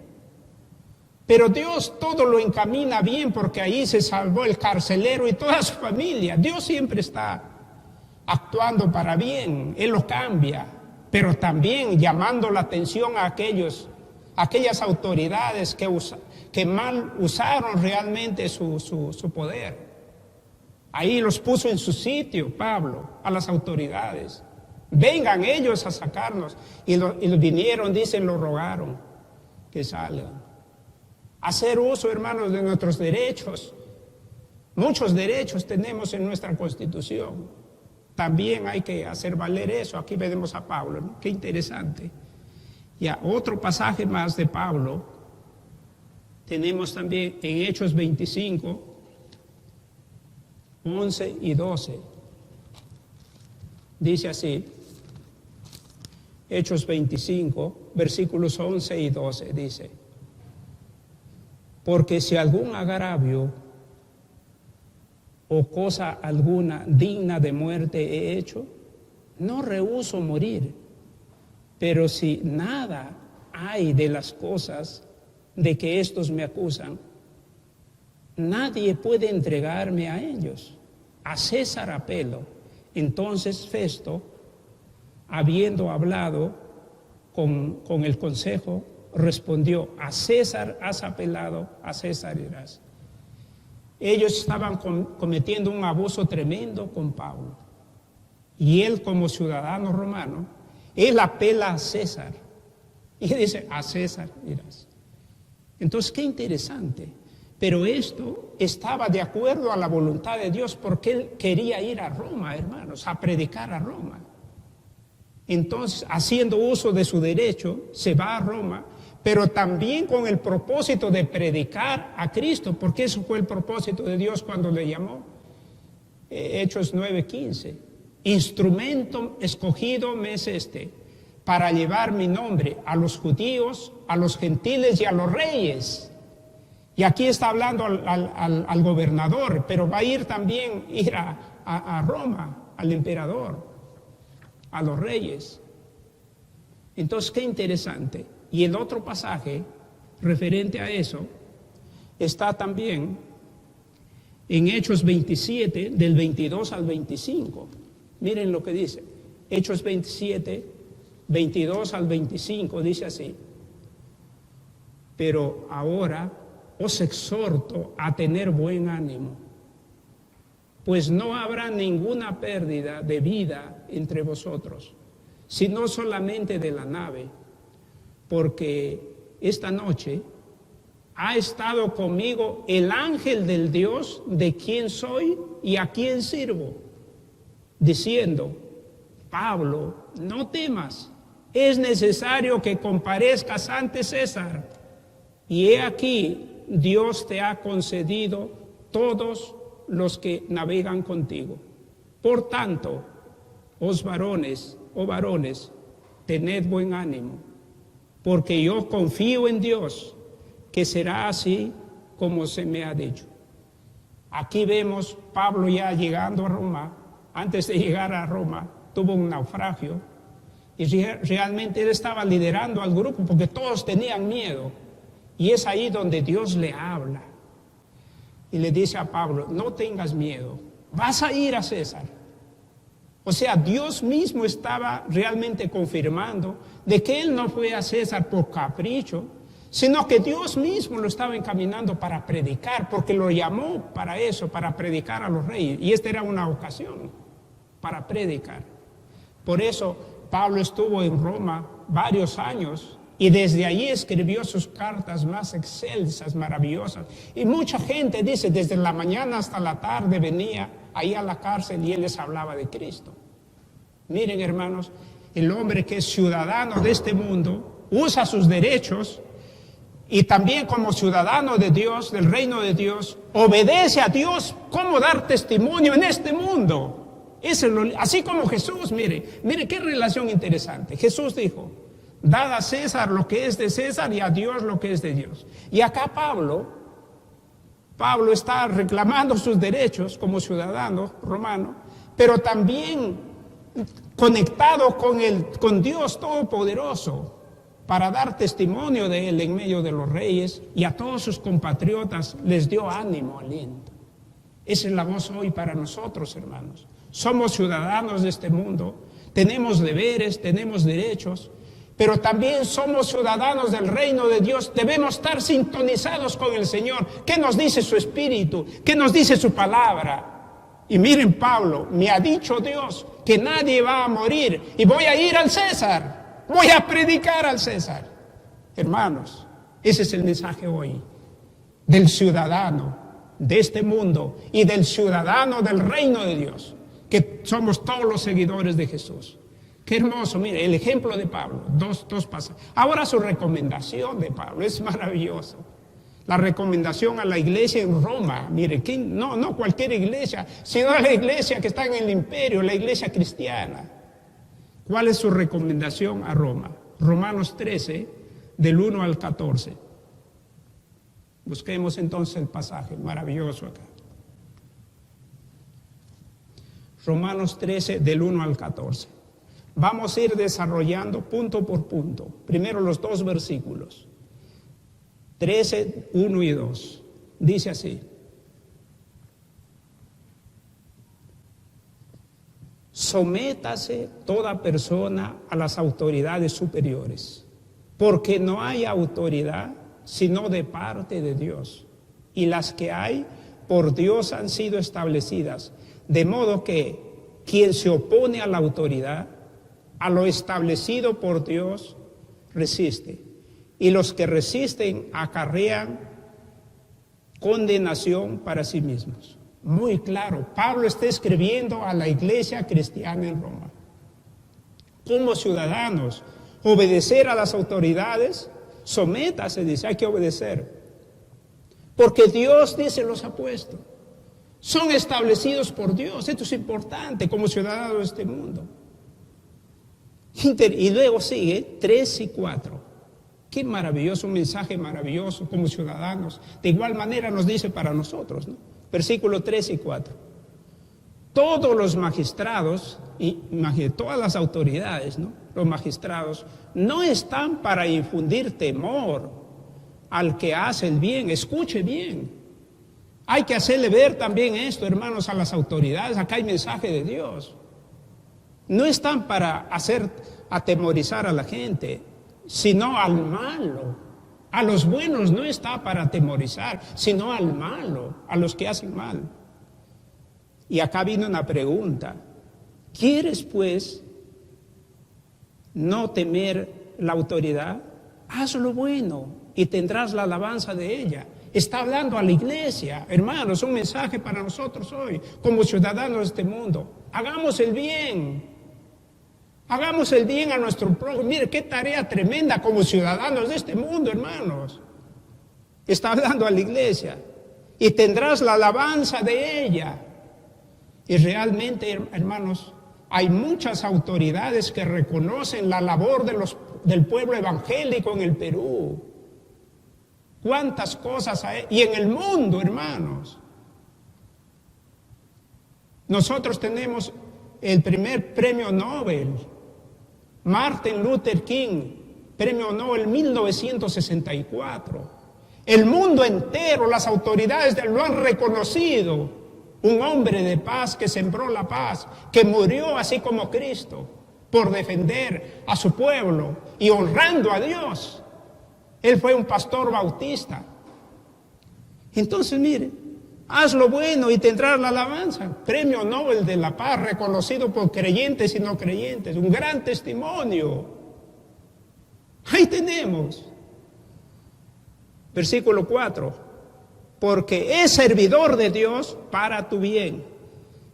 Pero Dios todo lo encamina bien, porque ahí se salvó el carcelero y toda su familia. Dios siempre está actuando para bien, Él lo cambia, pero también llamando la atención a aquellas autoridades que mal usaron realmente su poder. Ahí los puso en su sitio, Pablo, a las autoridades. Vengan ellos a sacarnos. Y los vinieron, dicen, lo rogaron que salgan. Hacer uso, hermanos, de nuestros derechos. Muchos derechos tenemos en nuestra Constitución. También hay que hacer valer eso. Aquí vemos a Pablo, ¿no? Qué interesante. Ya, otro pasaje más de Pablo. Tenemos también en Hechos 25, 11 y 12. Dice así. Hechos 25, versículos 11 y 12, dice: porque si algún agravio o cosa alguna digna de muerte he hecho, no rehúso morir. Pero si nada hay de las cosas de que estos me acusan, nadie puede entregarme a ellos. A César apelo. Entonces Festo, habiendo hablado con el consejo, respondió: a César has apelado, a César irás. Ellos estaban cometiendo un abuso tremendo con Pablo. Y él, como ciudadano romano, él apela a César. Y dice: a César irás. Entonces, qué interesante. Pero esto estaba de acuerdo a la voluntad de Dios, porque él quería ir a Roma, hermanos, a predicar a Roma. Entonces, haciendo uso de su derecho, se va a Roma, pero también con el propósito de predicar a Cristo, porque eso fue el propósito de Dios cuando le llamó. Hechos 9:15. Instrumento escogido me es para llevar mi nombre a los judíos, a los gentiles y a los reyes. Y aquí está hablando al gobernador, pero va a ir también a Roma, al emperador, a los reyes. Entonces, qué interesante. Y el otro pasaje referente a eso está también en Hechos 27, del 22 al 25. Miren lo que dice. Hechos 27, 22 al 25, dice así: pero ahora os exhorto a tener buen ánimo, pues no habrá ninguna pérdida de vida entre vosotros, sino solamente de la nave, porque esta noche ha estado conmigo el ángel del Dios de quien soy y a quien sirvo, diciendo: Pablo, no temas, es necesario que comparezcas ante César, y he aquí Dios te ha concedido todos los que navegan contigo. Por tanto, varones, tened buen ánimo, porque yo confío en Dios, que será así como se me ha dicho. Aquí vemos Pablo ya llegando a Roma. Antes de llegar a Roma, tuvo un naufragio, y realmente él estaba liderando al grupo porque todos tenían miedo. Y es ahí donde Dios le habla y le dice a Pablo: no tengas miedo, vas a ir a César. O sea, Dios mismo estaba realmente confirmando de que él no fue a César por capricho, sino que Dios mismo lo estaba encaminando para predicar, porque lo llamó para eso, para predicar a los reyes. Y esta era una ocasión para predicar. Por eso Pablo estuvo en Roma varios años, y desde allí escribió sus cartas más excelsas, maravillosas. Y mucha gente dice, desde la mañana hasta la tarde venía ahí a la cárcel y él les hablaba de Cristo. Miren, hermanos, el hombre que es ciudadano de este mundo usa sus derechos y también como ciudadano de Dios, del reino de Dios, obedece a Dios, cómo dar testimonio en este mundo. Así como Jesús, mire qué relación interesante. Jesús dijo, dad a César lo que es de César y a Dios lo que es de Dios. Y acá Pablo está reclamando sus derechos como ciudadano romano, pero también conectado con Dios Todopoderoso, para dar testimonio de Él en medio de los reyes, y a todos sus compatriotas les dio ánimo, aliento. Esa es la voz hoy para nosotros, hermanos. Somos ciudadanos de este mundo, tenemos deberes, tenemos derechos, pero también somos ciudadanos del reino de Dios. Debemos estar sintonizados con el Señor. ¿Qué nos dice su Espíritu? ¿Qué nos dice su palabra? Y miren, Pablo, me ha dicho Dios que nadie va a morir y voy a ir al César. Voy a predicar al César. Hermanos, ese es el mensaje hoy del ciudadano de este mundo y del ciudadano del reino de Dios, que somos todos los seguidores de Jesús. Qué hermoso, mire, el ejemplo de Pablo, dos pasajes. Ahora su recomendación de Pablo es maravilloso. La recomendación a la iglesia en Roma, mire, no cualquier iglesia, sino a la iglesia que está en el imperio, la iglesia cristiana. ¿Cuál es su recomendación a Roma? Romanos 13, del 1 al 14. Busquemos entonces el pasaje maravilloso acá. Romanos 13, del 1 al 14. Vamos a ir desarrollando punto por punto. Primero los dos versículos. 13, 1 y 2. Dice así. Sométase toda persona a las autoridades superiores, porque no hay autoridad sino de parte de Dios, y las que hay por Dios han sido establecidas, de modo que quien se opone a la autoridad, a lo establecido por Dios, resiste, y los que resisten acarrean condenación para sí mismos. Muy claro, Pablo está escribiendo a la iglesia cristiana en Roma. Como ciudadanos, obedecer a las autoridades, sométase, dice, hay que obedecer. Porque Dios, dice, los ha puesto. Son establecidos por Dios, esto es importante como ciudadanos de este mundo. Y luego sigue 3 y 4. Qué maravilloso, un mensaje maravilloso como ciudadanos. De igual manera nos dice para nosotros, ¿no? Versículo 3 y 4. Todos los magistrados y todas las autoridades, ¿no? Los magistrados no están para infundir temor al que hace el bien. Escuche bien. Hay que hacerle ver también esto, hermanos, a las autoridades. Acá hay mensaje de Dios. No están para atemorizar a la gente, sino al malo. A los buenos no está para atemorizar, sino al malo, a los que hacen mal. Y acá viene una pregunta. ¿Quieres, pues, no temer la autoridad? Haz lo bueno y tendrás la alabanza de ella. Está hablando a la iglesia. Hermanos, un mensaje para nosotros hoy, como ciudadanos de este mundo. Hagamos el bien. Hagamos el bien a nuestro prójimo. Mire, qué tarea tremenda como ciudadanos de este mundo, hermanos. Está hablando a la iglesia. Y tendrás la alabanza de ella. Y realmente, hermanos, hay muchas autoridades que reconocen la labor del pueblo evangélico en el Perú. ¿Cuántas cosas hay? Y en el mundo, hermanos. Nosotros tenemos el primer premio Nobel. Martin Luther King, premio Nobel 1964. El mundo entero, las autoridades lo han reconocido. Un hombre de paz que sembró la paz, que murió así como Cristo, por defender a su pueblo y honrando a Dios. Él fue un pastor bautista. Entonces, mire, haz lo bueno y tendrás la alabanza. Premio Nobel de la Paz, reconocido por creyentes y no creyentes. Un gran testimonio. Ahí tenemos. Versículo 4. Porque es servidor de Dios para tu bien.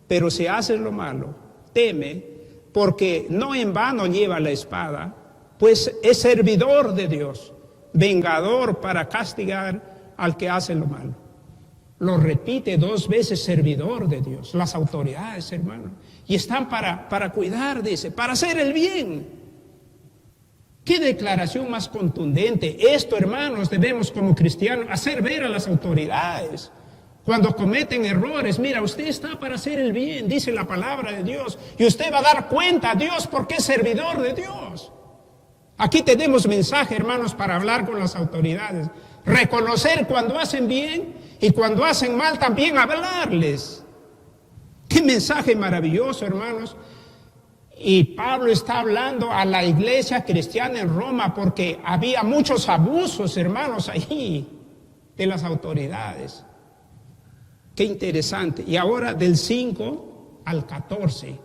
Pero si haces lo malo, teme, porque no en vano lleva la espada, pues es servidor de Dios. vengador para castigar al que hace lo malo. Lo repite 2 veces, servidor de Dios, las autoridades, hermano. Y están para cuidar, dice, para hacer el bien. ¿Qué declaración más contundente? Esto, hermanos, debemos como cristianos hacer ver a las autoridades. Cuando cometen errores, mira, usted está para hacer el bien, dice la palabra de Dios. Y usted va a dar cuenta a Dios porque es servidor de Dios. Aquí tenemos mensaje, hermanos, para hablar con las autoridades. Reconocer cuando hacen bien y cuando hacen mal también hablarles. Qué mensaje maravilloso, hermanos. Y Pablo está hablando a la iglesia cristiana en Roma porque había muchos abusos, hermanos, ahí de las autoridades. Qué interesante. Y ahora del 5 al 14.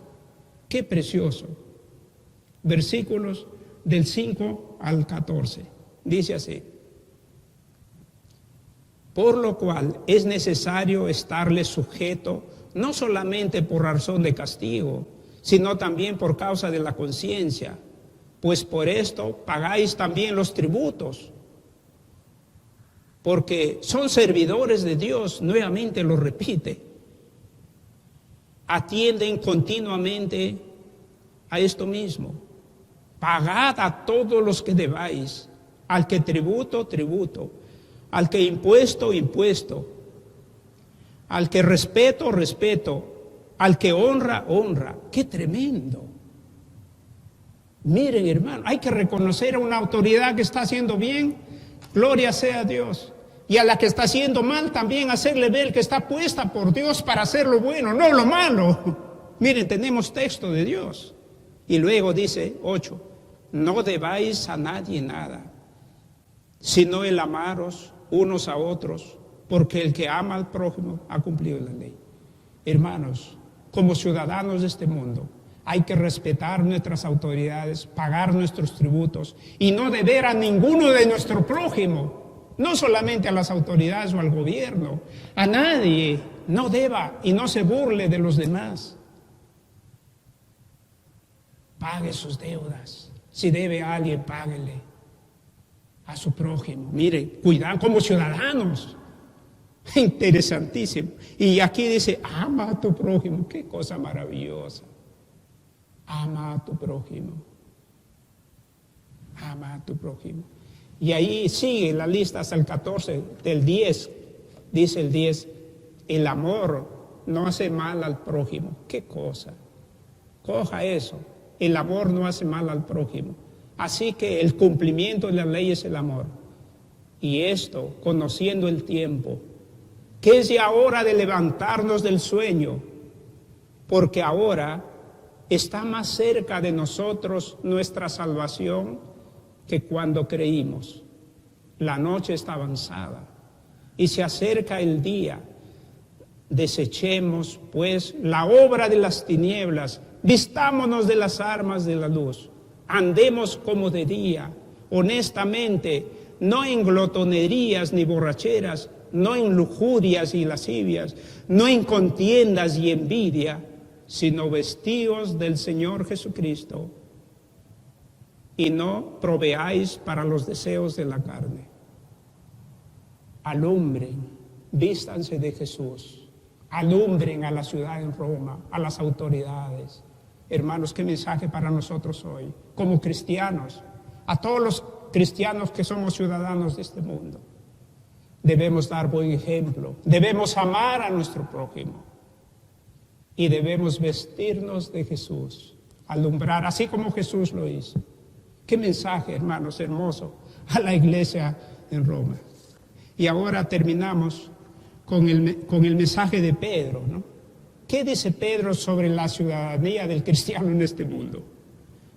Qué precioso. Versículos del 5 al 14. Dice así. Por lo cual es necesario estarle sujeto, no solamente por razón de castigo, sino también por causa de la conciencia, pues por esto pagáis también los tributos, porque son servidores de Dios, nuevamente lo repite, atienden continuamente a esto mismo. Pagad a todos los que debáis, al que tributo, tributo, al que impuesto, impuesto, al que respeto, respeto, al que honra, honra. ¡Qué tremendo! Miren, hermano, hay que reconocer a una autoridad que está haciendo bien, gloria sea a Dios. Y a la que está haciendo mal también hacerle ver que está puesta por Dios para hacer lo bueno, no lo malo. Miren, tenemos texto de Dios. Y luego dice 8, no debáis a nadie nada, sino el amaros unos a otros, porque el que ama al prójimo ha cumplido la ley. Hermanos, como ciudadanos de este mundo, hay que respetar nuestras autoridades, pagar nuestros tributos y no deber a ninguno de nuestro prójimo, no solamente a las autoridades o al gobierno, a nadie. No deba y no se burle de los demás. Pague sus deudas. Si debe a alguien, páguele a su prójimo. Mire, cuidado como ciudadanos. Interesantísimo. Y aquí dice, ama a tu prójimo. Qué cosa maravillosa. Ama a tu prójimo. Ama a tu prójimo. Y ahí sigue la lista hasta el 14, del 10. Dice el 10, el amor no hace mal al prójimo. Qué cosa. Coja eso. El amor no hace mal al prójimo. Así que el cumplimiento de la ley es el amor. Y esto, conociendo el tiempo, que es ya hora de levantarnos del sueño, porque ahora está más cerca de nosotros nuestra salvación que cuando creímos. La noche está avanzada y se acerca el día. Desechemos, pues, la obra de las tinieblas, vistámonos de las armas de la luz, andemos como de día, honestamente, no en glotonerías ni borracheras, no en lujurias y lascivias, no en contiendas y envidia, sino vestidos del Señor Jesucristo, y no proveáis para los deseos de la carne. Alumbren, vístanse de Jesús, alumbren a la ciudad en Roma, a las autoridades. Hermanos, qué mensaje para nosotros hoy, como cristianos, a todos los cristianos que somos ciudadanos de este mundo. Debemos dar buen ejemplo, debemos amar a nuestro prójimo y debemos vestirnos de Jesús, alumbrar, así como Jesús lo hizo. Qué mensaje, hermanos, hermoso a la iglesia en Roma. Y ahora terminamos con el mensaje de Pedro, ¿no? ¿Qué dice Pedro sobre la ciudadanía del cristiano en este mundo?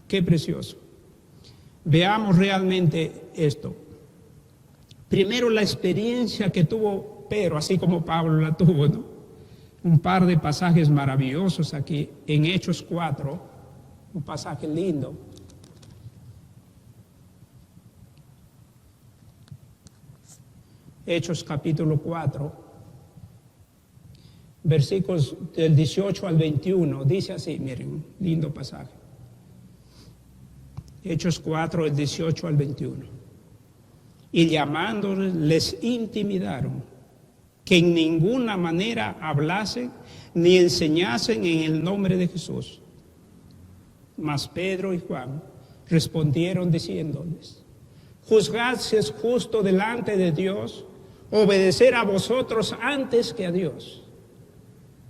Qué precioso. Veamos realmente esto. Primero, la experiencia que tuvo Pedro, así como Pablo la tuvo, ¿no? Un par de pasajes maravillosos aquí en Hechos 4, un pasaje lindo. Hechos capítulo 4, versículos del 18 al 21, dice así, miren, lindo pasaje. Hechos 4, del 18 al 21. y llamándoles les intimidaron que en ninguna manera hablasen ni enseñasen en el nombre de Jesús. Mas Pedro y Juan respondieron diciéndoles: juzgad si es justo delante de Dios obedecer a vosotros antes que a Dios,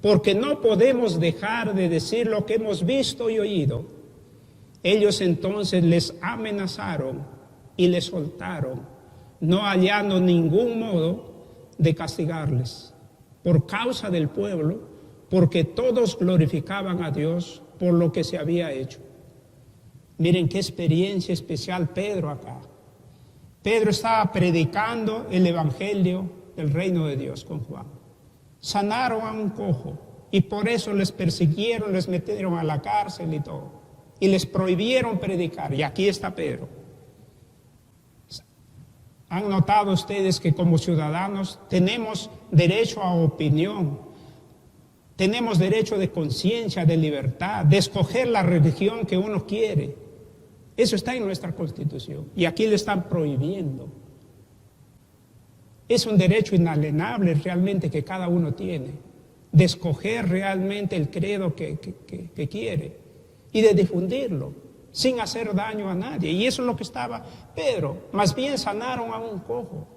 porque no podemos dejar de decir lo que hemos visto y oído. Ellos entonces les amenazaron y les soltaron, no hallando ningún modo de castigarles por causa del pueblo, porque todos glorificaban a Dios por lo que se había hecho. Miren qué experiencia especial Pedro acá. Pedro estaba predicando el evangelio del reino de Dios con Juan. Sanaron a un cojo y por eso les persiguieron, les metieron a la cárcel y todo. Y les prohibieron predicar. Y aquí está Pedro. ¿Han notado ustedes que como ciudadanos tenemos derecho a opinión? Tenemos derecho de conciencia, de libertad, de escoger la religión que uno quiere. Eso está en nuestra Constitución. Y aquí le están prohibiendo. Es un derecho inalienable realmente que cada uno tiene. De escoger realmente el credo que quiere. Y de difundirlo, sin hacer daño a nadie. Y eso es lo que estaba Pedro. Más bien sanaron a un cojo.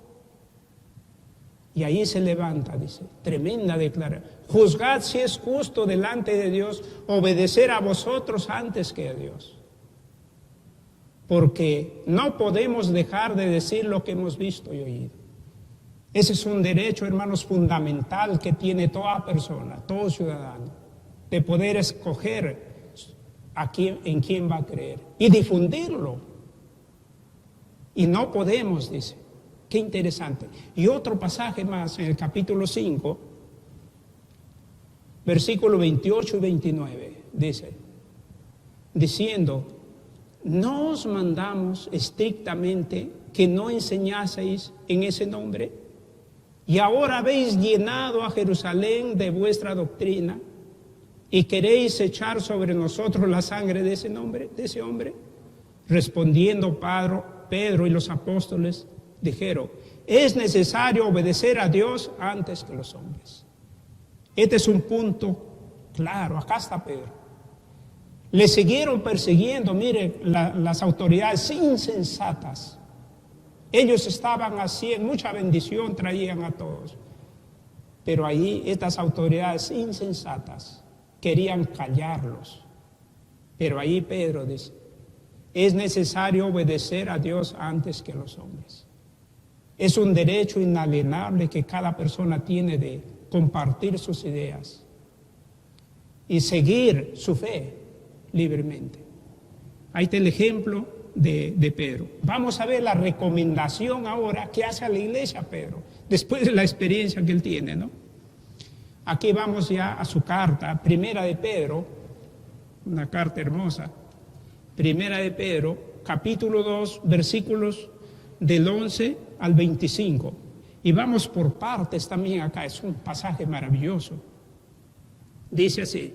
Y ahí se levanta, dice, tremenda declaración. Juzgad si es justo delante de Dios obedecer a vosotros antes que a Dios. Porque no podemos dejar de decir lo que hemos visto y oído. Ese es un derecho, hermanos, fundamental que tiene toda persona, todo ciudadano, de poder escoger en quién va a creer y difundirlo. Y no podemos, dice. Qué interesante. Y otro pasaje más en el capítulo 5, versículo 28 y 29, dice, diciendo: ¿no os mandamos estrictamente que no enseñaseis en ese nombre? Y ahora habéis llenado a Jerusalén de vuestra doctrina y queréis echar sobre nosotros la sangre de ese hombre. Respondiendo Pedro y los apóstoles dijeron: es necesario obedecer a Dios antes que los hombres. Este es un punto claro. Acá está Pedro. Le siguieron persiguiendo, miren, las autoridades insensatas. Ellos estaban haciendo mucha bendición, traían a todos. Pero ahí estas autoridades insensatas querían callarlos. Pero ahí Pedro dice: es necesario obedecer a Dios antes que a los hombres. Es un derecho inalienable que cada persona tiene de compartir sus ideas y seguir su fe libremente. Ahí está el ejemplo de Pedro. Vamos a ver la recomendación ahora que hace a la iglesia Pedro, después de la experiencia que él tiene, ¿no? Aquí vamos ya a su carta, Primera de Pedro, una carta hermosa. Primera de Pedro, capítulo 2, versículos del 11 al 25. Y vamos por partes también acá, es un pasaje maravilloso. Dice así,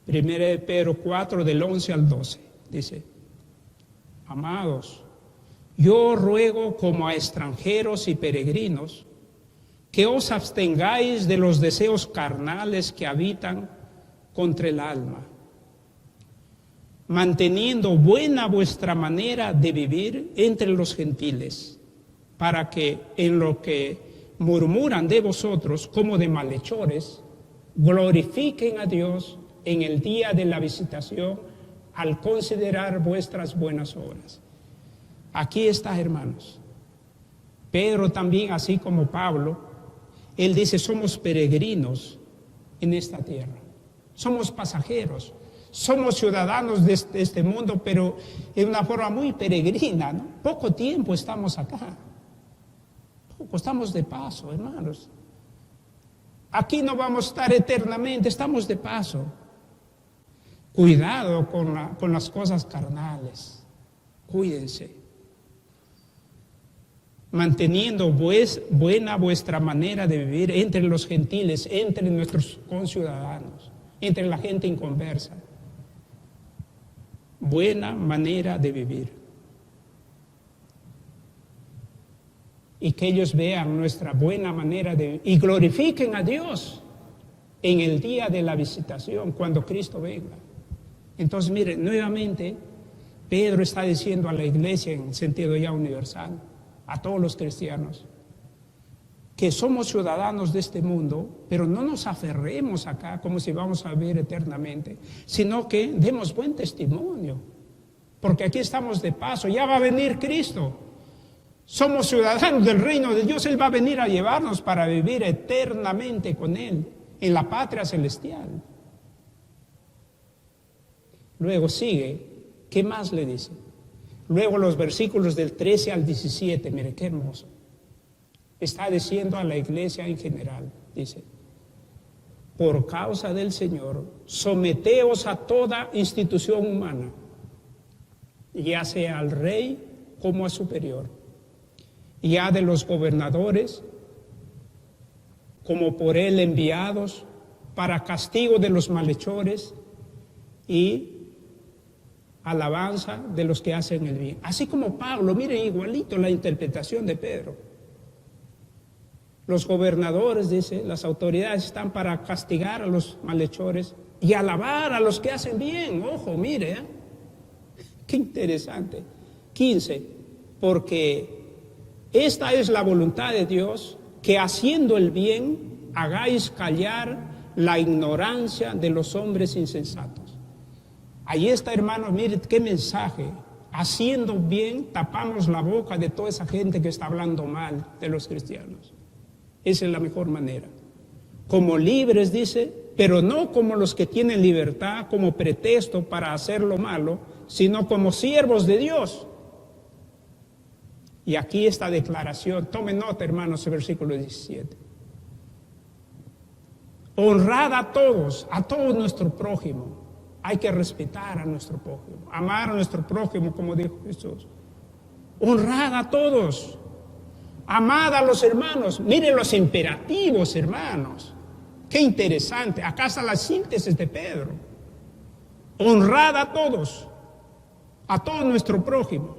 Primera de Pedro 4, del 11 al 12, dice: amados, yo ruego como a extranjeros y peregrinos que os abstengáis de los deseos carnales que habitan contra el alma, manteniendo buena vuestra manera de vivir entre los gentiles, para que en lo que murmuran de vosotros como de malhechores, glorifiquen a Dios en el día de la visitación al considerar vuestras buenas obras. Aquí está, hermanos. Pedro también, así como Pablo, él dice: somos peregrinos en esta tierra, somos pasajeros, somos ciudadanos de este mundo, pero en una forma muy peregrina, ¿no? Poco tiempo estamos acá, estamos de paso, hermanos. Aquí no vamos a estar eternamente, estamos de paso. Cuidado con las cosas carnales, cuídense. Manteniendo buena vuestra manera de vivir entre los gentiles, entre nuestros conciudadanos, entre la gente inconversa. Buena manera de vivir. y que ellos vean nuestra buena manera y glorifiquen a Dios en el día de la visitación, cuando Cristo venga. Entonces, miren, nuevamente, Pedro está diciendo a la iglesia en sentido ya universal, a todos los cristianos, que somos ciudadanos de este mundo, pero no nos aferremos acá como si vamos a vivir eternamente, sino que demos buen testimonio, porque aquí estamos de paso, ya va a venir Cristo. Somos ciudadanos del reino de Dios, Él va a venir a llevarnos para vivir eternamente con Él, en la patria celestial. Luego sigue, ¿qué más le dice? Luego los versículos del 13 al 17, mire qué hermoso. Está diciendo a la iglesia en general, dice, por causa del Señor, someteos a toda institución humana, ya sea al rey como a superior, ya de los gobernadores, como por él enviados, para castigo de los malhechores y alabanza de los que hacen el bien. Así como Pablo, miren igualito la interpretación de Pedro. Los gobernadores, dice, las autoridades están para castigar a los malhechores y alabar a los que hacen bien. Ojo, mire, qué interesante. 15, porque esta es la voluntad de Dios, que haciendo el bien hagáis callar la ignorancia de los hombres insensatos. Ahí está, hermanos, mire qué mensaje. Haciendo bien tapamos la boca de toda esa gente que está hablando mal de los cristianos. Esa es la mejor manera. Como libres, dice, pero no como los que tienen libertad como pretexto para hacer lo malo, sino como siervos de Dios. Y aquí esta declaración, tomen nota, hermanos, el versículo 17. Honrad a todo nuestro prójimo. Hay que respetar a nuestro prójimo, amar a nuestro prójimo, como dijo Jesús. Honrad a todos. Amad a los hermanos. Miren los imperativos, hermanos. Qué interesante. Acá está la síntesis de Pedro. Honrad a todo nuestro prójimo.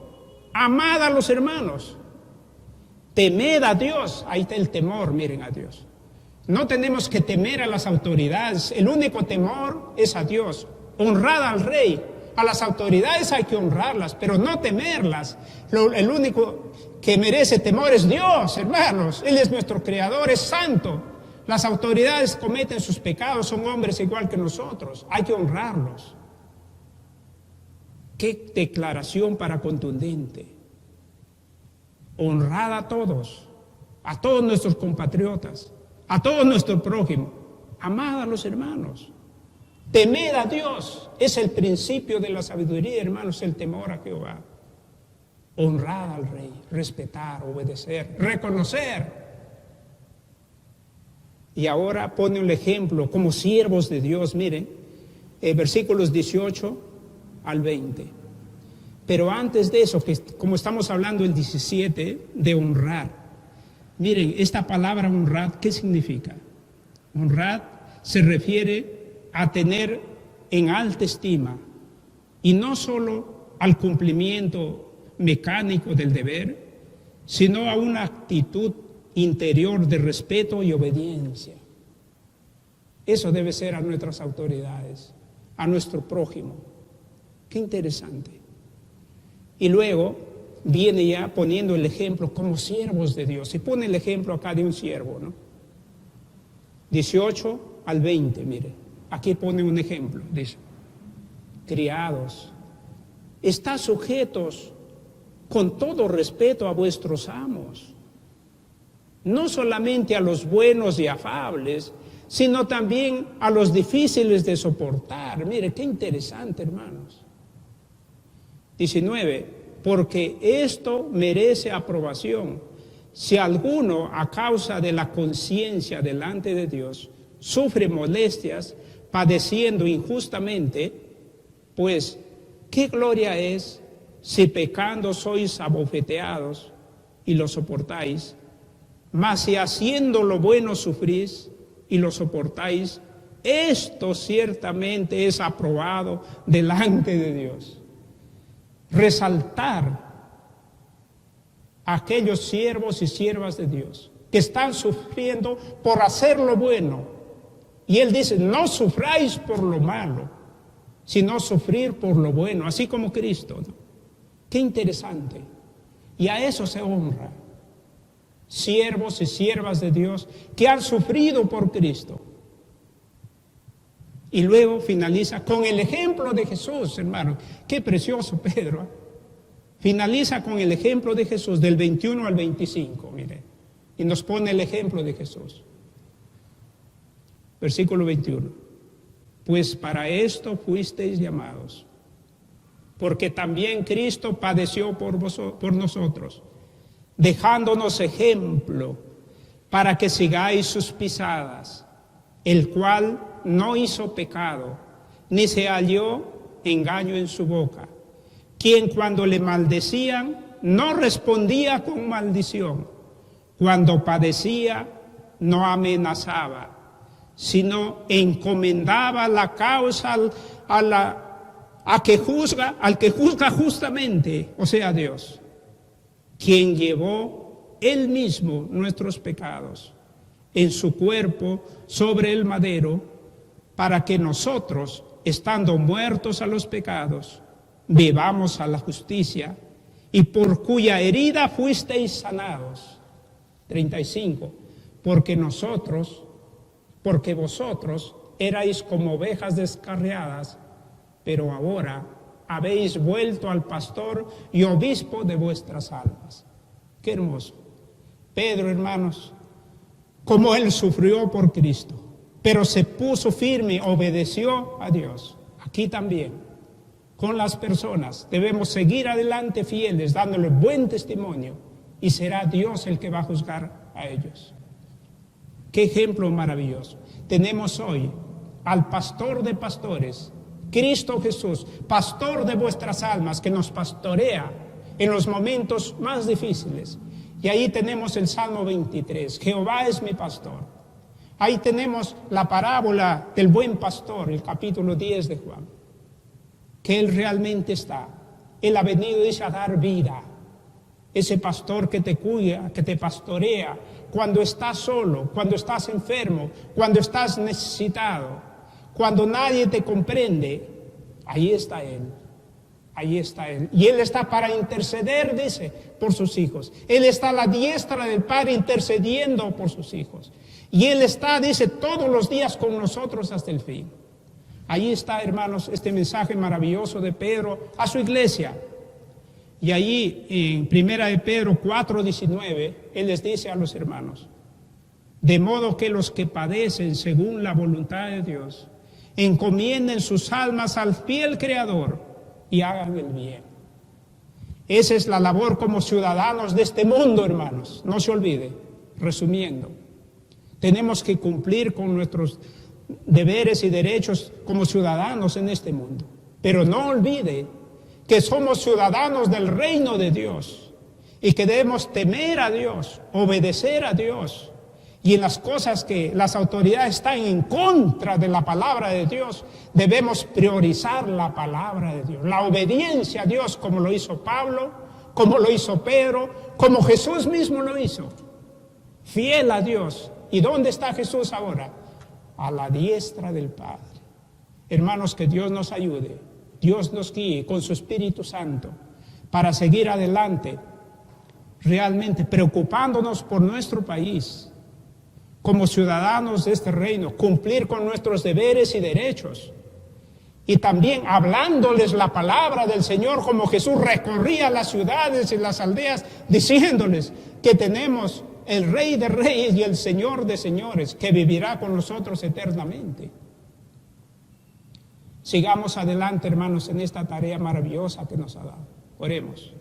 Amad a los hermanos. Temed a Dios. Ahí está el temor, miren, a Dios. No tenemos que temer a las autoridades. El único temor es a Dios. Honrad al rey. A las autoridades hay que honrarlas, pero no temerlas. El único que merece temor es Dios, hermanos. Él es nuestro creador, es santo. Las autoridades cometen sus pecados, son hombres igual que nosotros. Hay que honrarlos. Qué declaración para contundente. Honrad a todos nuestros compatriotas, a todo nuestro prójimo. Amad a los hermanos. Temed a Dios. Es el principio de la sabiduría, hermanos, el temor a Jehová. Honrar al rey, respetar, obedecer, reconocer. Y ahora pone un ejemplo como siervos de Dios, miren, versículos 18 al 20. Pero antes de eso, que como estamos hablando el 17, de honrar. Miren, esta palabra honrar, ¿qué significa? Honrar se refiere a tener en alta estima, y no solo al cumplimiento mecánico del deber, sino a una actitud interior de respeto y obediencia. Eso debe ser a nuestras autoridades, a nuestro prójimo. Qué interesante. Y luego viene ya poniendo el ejemplo como siervos de Dios. Y pone el ejemplo acá de un siervo, ¿no? 18 al 20, mire. Aquí pone un ejemplo, dice, criados, estad sujetos con todo respeto a vuestros amos, no solamente a los buenos y afables, sino también a los difíciles de soportar. Mire, qué interesante, hermanos. 19, porque esto merece aprobación. Si alguno, a causa de la conciencia delante de Dios, sufre molestias, padeciendo injustamente, pues, ¿qué gloria es si pecando sois abofeteados y lo soportáis? Mas si haciendo lo bueno sufrís y lo soportáis, esto ciertamente es aprobado delante de Dios. Resaltar a aquellos siervos y siervas de Dios que están sufriendo por hacer lo bueno. Y Él dice, no sufráis por lo malo, sino sufrir por lo bueno, así como Cristo, ¿no? Qué interesante. Y a eso se honra. Siervos y siervas de Dios que han sufrido por Cristo. Y luego finaliza con el ejemplo de Jesús, hermano. Qué precioso, Pedro, ¿eh? Finaliza con el ejemplo de Jesús del 21 al 25, mire. Y nos pone el ejemplo de Jesús. Versículo 21. Pues para esto fuisteis llamados, porque también Cristo padeció por nosotros, dejándonos ejemplo para que sigáis sus pisadas, el cual no hizo pecado, ni se halló engaño en su boca, quien cuando le maldecían no respondía con maldición, cuando padecía no amenazaba, sino encomendaba la causa al que juzga justamente, o sea, Dios, quien llevó él mismo nuestros pecados en su cuerpo sobre el madero, para que nosotros, estando muertos a los pecados, vivamos a la justicia, y por cuya herida fuisteis sanados. 35. Porque vosotros erais como ovejas descarriadas, pero ahora habéis vuelto al pastor y obispo de vuestras almas. Qué hermoso. Pedro, hermanos, como él sufrió por Cristo, pero se puso firme, obedeció a Dios. Aquí también, con las personas, debemos seguir adelante fieles, dándole buen testimonio, y será Dios el que va a juzgar a ellos. Qué ejemplo maravilloso. Tenemos hoy al pastor de pastores, Cristo Jesús, pastor de vuestras almas, que nos pastorea en los momentos más difíciles. Y ahí tenemos el Salmo 23, Jehová es mi pastor. Ahí tenemos la parábola del buen pastor, el capítulo 10 de Juan, que Él realmente está. Él ha venido, dice, a dar vida. Ese pastor que te cuida, que te pastorea cuando estás solo, cuando estás enfermo, cuando estás necesitado, cuando nadie te comprende. Ahí está Él. Ahí está Él. Y Él está para interceder, dice, por sus hijos. Él está a la diestra del Padre intercediendo por sus hijos. Y Él está, dice, todos los días con nosotros hasta el fin. Ahí está, hermanos, este mensaje maravilloso de Pedro a su iglesia. Y allí, en 1 de Pedro 4:19, Él les dice a los hermanos: de modo que los que padecen según la voluntad de Dios, encomienden sus almas al fiel Creador y hagan el bien. Esa es la labor como ciudadanos de este mundo, hermanos. No se olvide, resumiendo, tenemos que cumplir con nuestros deberes y derechos como ciudadanos en este mundo. Pero no olvide que somos ciudadanos del reino de Dios y que debemos temer a Dios, obedecer a Dios. Y en las cosas que las autoridades están en contra de la palabra de Dios, debemos priorizar la palabra de Dios, la obediencia a Dios, como lo hizo Pablo, como lo hizo Pedro, como Jesús mismo lo hizo. Fiel a Dios. ¿Y dónde está Jesús ahora? A la diestra del Padre. Hermanos, que Dios nos ayude, Dios nos guíe con su Espíritu Santo para seguir adelante, realmente preocupándonos por nuestro país, como ciudadanos de este reino, cumplir con nuestros deberes y derechos, y también hablándoles la palabra del Señor, como Jesús recorría las ciudades y las aldeas, diciéndoles que tenemos el Rey de Reyes y el Señor de Señores, que vivirá con nosotros eternamente. Sigamos adelante, hermanos, en esta tarea maravillosa que nos ha dado. Oremos.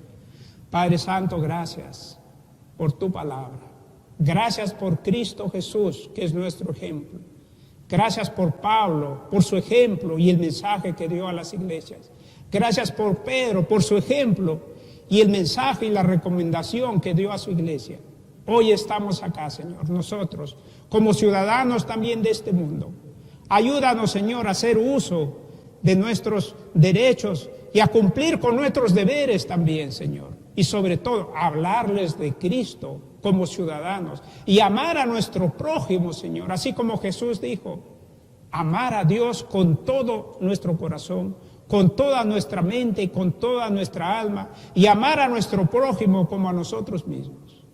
Padre Santo, gracias por tu palabra. Gracias por Cristo Jesús, que es nuestro ejemplo. Gracias por Pablo, por su ejemplo y el mensaje que dio a las iglesias. Gracias por Pedro, por su ejemplo y el mensaje y la recomendación que dio a su iglesia. Hoy estamos acá, Señor, nosotros, como ciudadanos también de este mundo. Ayúdanos, Señor, a hacer uso de nuestros derechos y a cumplir con nuestros deberes también, Señor. y sobre todo hablarles de Cristo como ciudadanos y amar a nuestro prójimo, Señor, así como Jesús dijo, amar a Dios con todo nuestro corazón, con toda nuestra mente y con toda nuestra alma, y amar a nuestro prójimo como a nosotros mismos.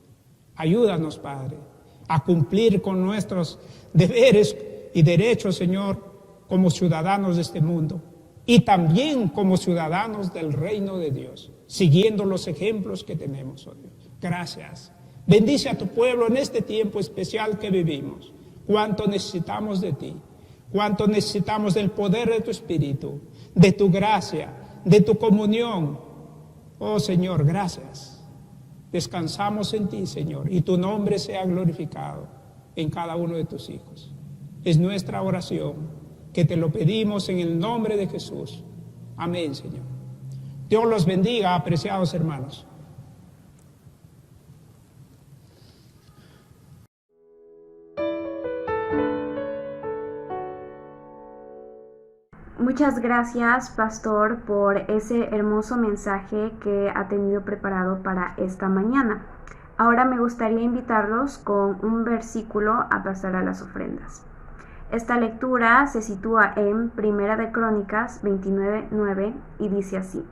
Ayúdanos, Padre, a cumplir con nuestros deberes y derechos, Señor, como ciudadanos de este mundo y también como ciudadanos del reino de Dios, siguiendo los ejemplos que tenemos, oh Dios. Gracias. Bendice a tu pueblo en este tiempo especial que vivimos. Cuánto necesitamos de ti, cuánto necesitamos del poder de tu Espíritu, de tu gracia, de tu comunión. Oh Señor, gracias. Descansamos en ti, Señor, y tu nombre sea glorificado en cada uno de tus hijos. Es nuestra oración, que te lo pedimos en el nombre de Jesús. Amén, Señor. Dios los bendiga, apreciados hermanos. Muchas gracias, pastor, por ese hermoso mensaje que ha tenido preparado para esta mañana. Ahora me gustaría invitarlos con un versículo a pasar a las ofrendas. Esta lectura se sitúa en Primera de Crónicas 29:9 y dice así: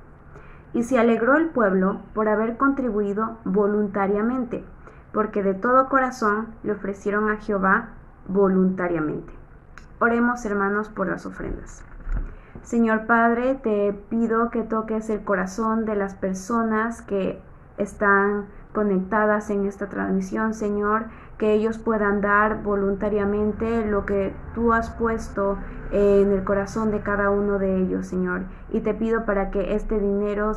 Y se alegró el pueblo por haber contribuido voluntariamente, porque de todo corazón le ofrecieron a Jehová voluntariamente. Oremos, hermanos, por las ofrendas. Señor Padre, te pido que toques el corazón de las personas que están conectadas en esta transmisión, Señor, que ellos puedan dar voluntariamente lo que tú has puesto en el corazón de cada uno de ellos, Señor. Y te pido para que este dinero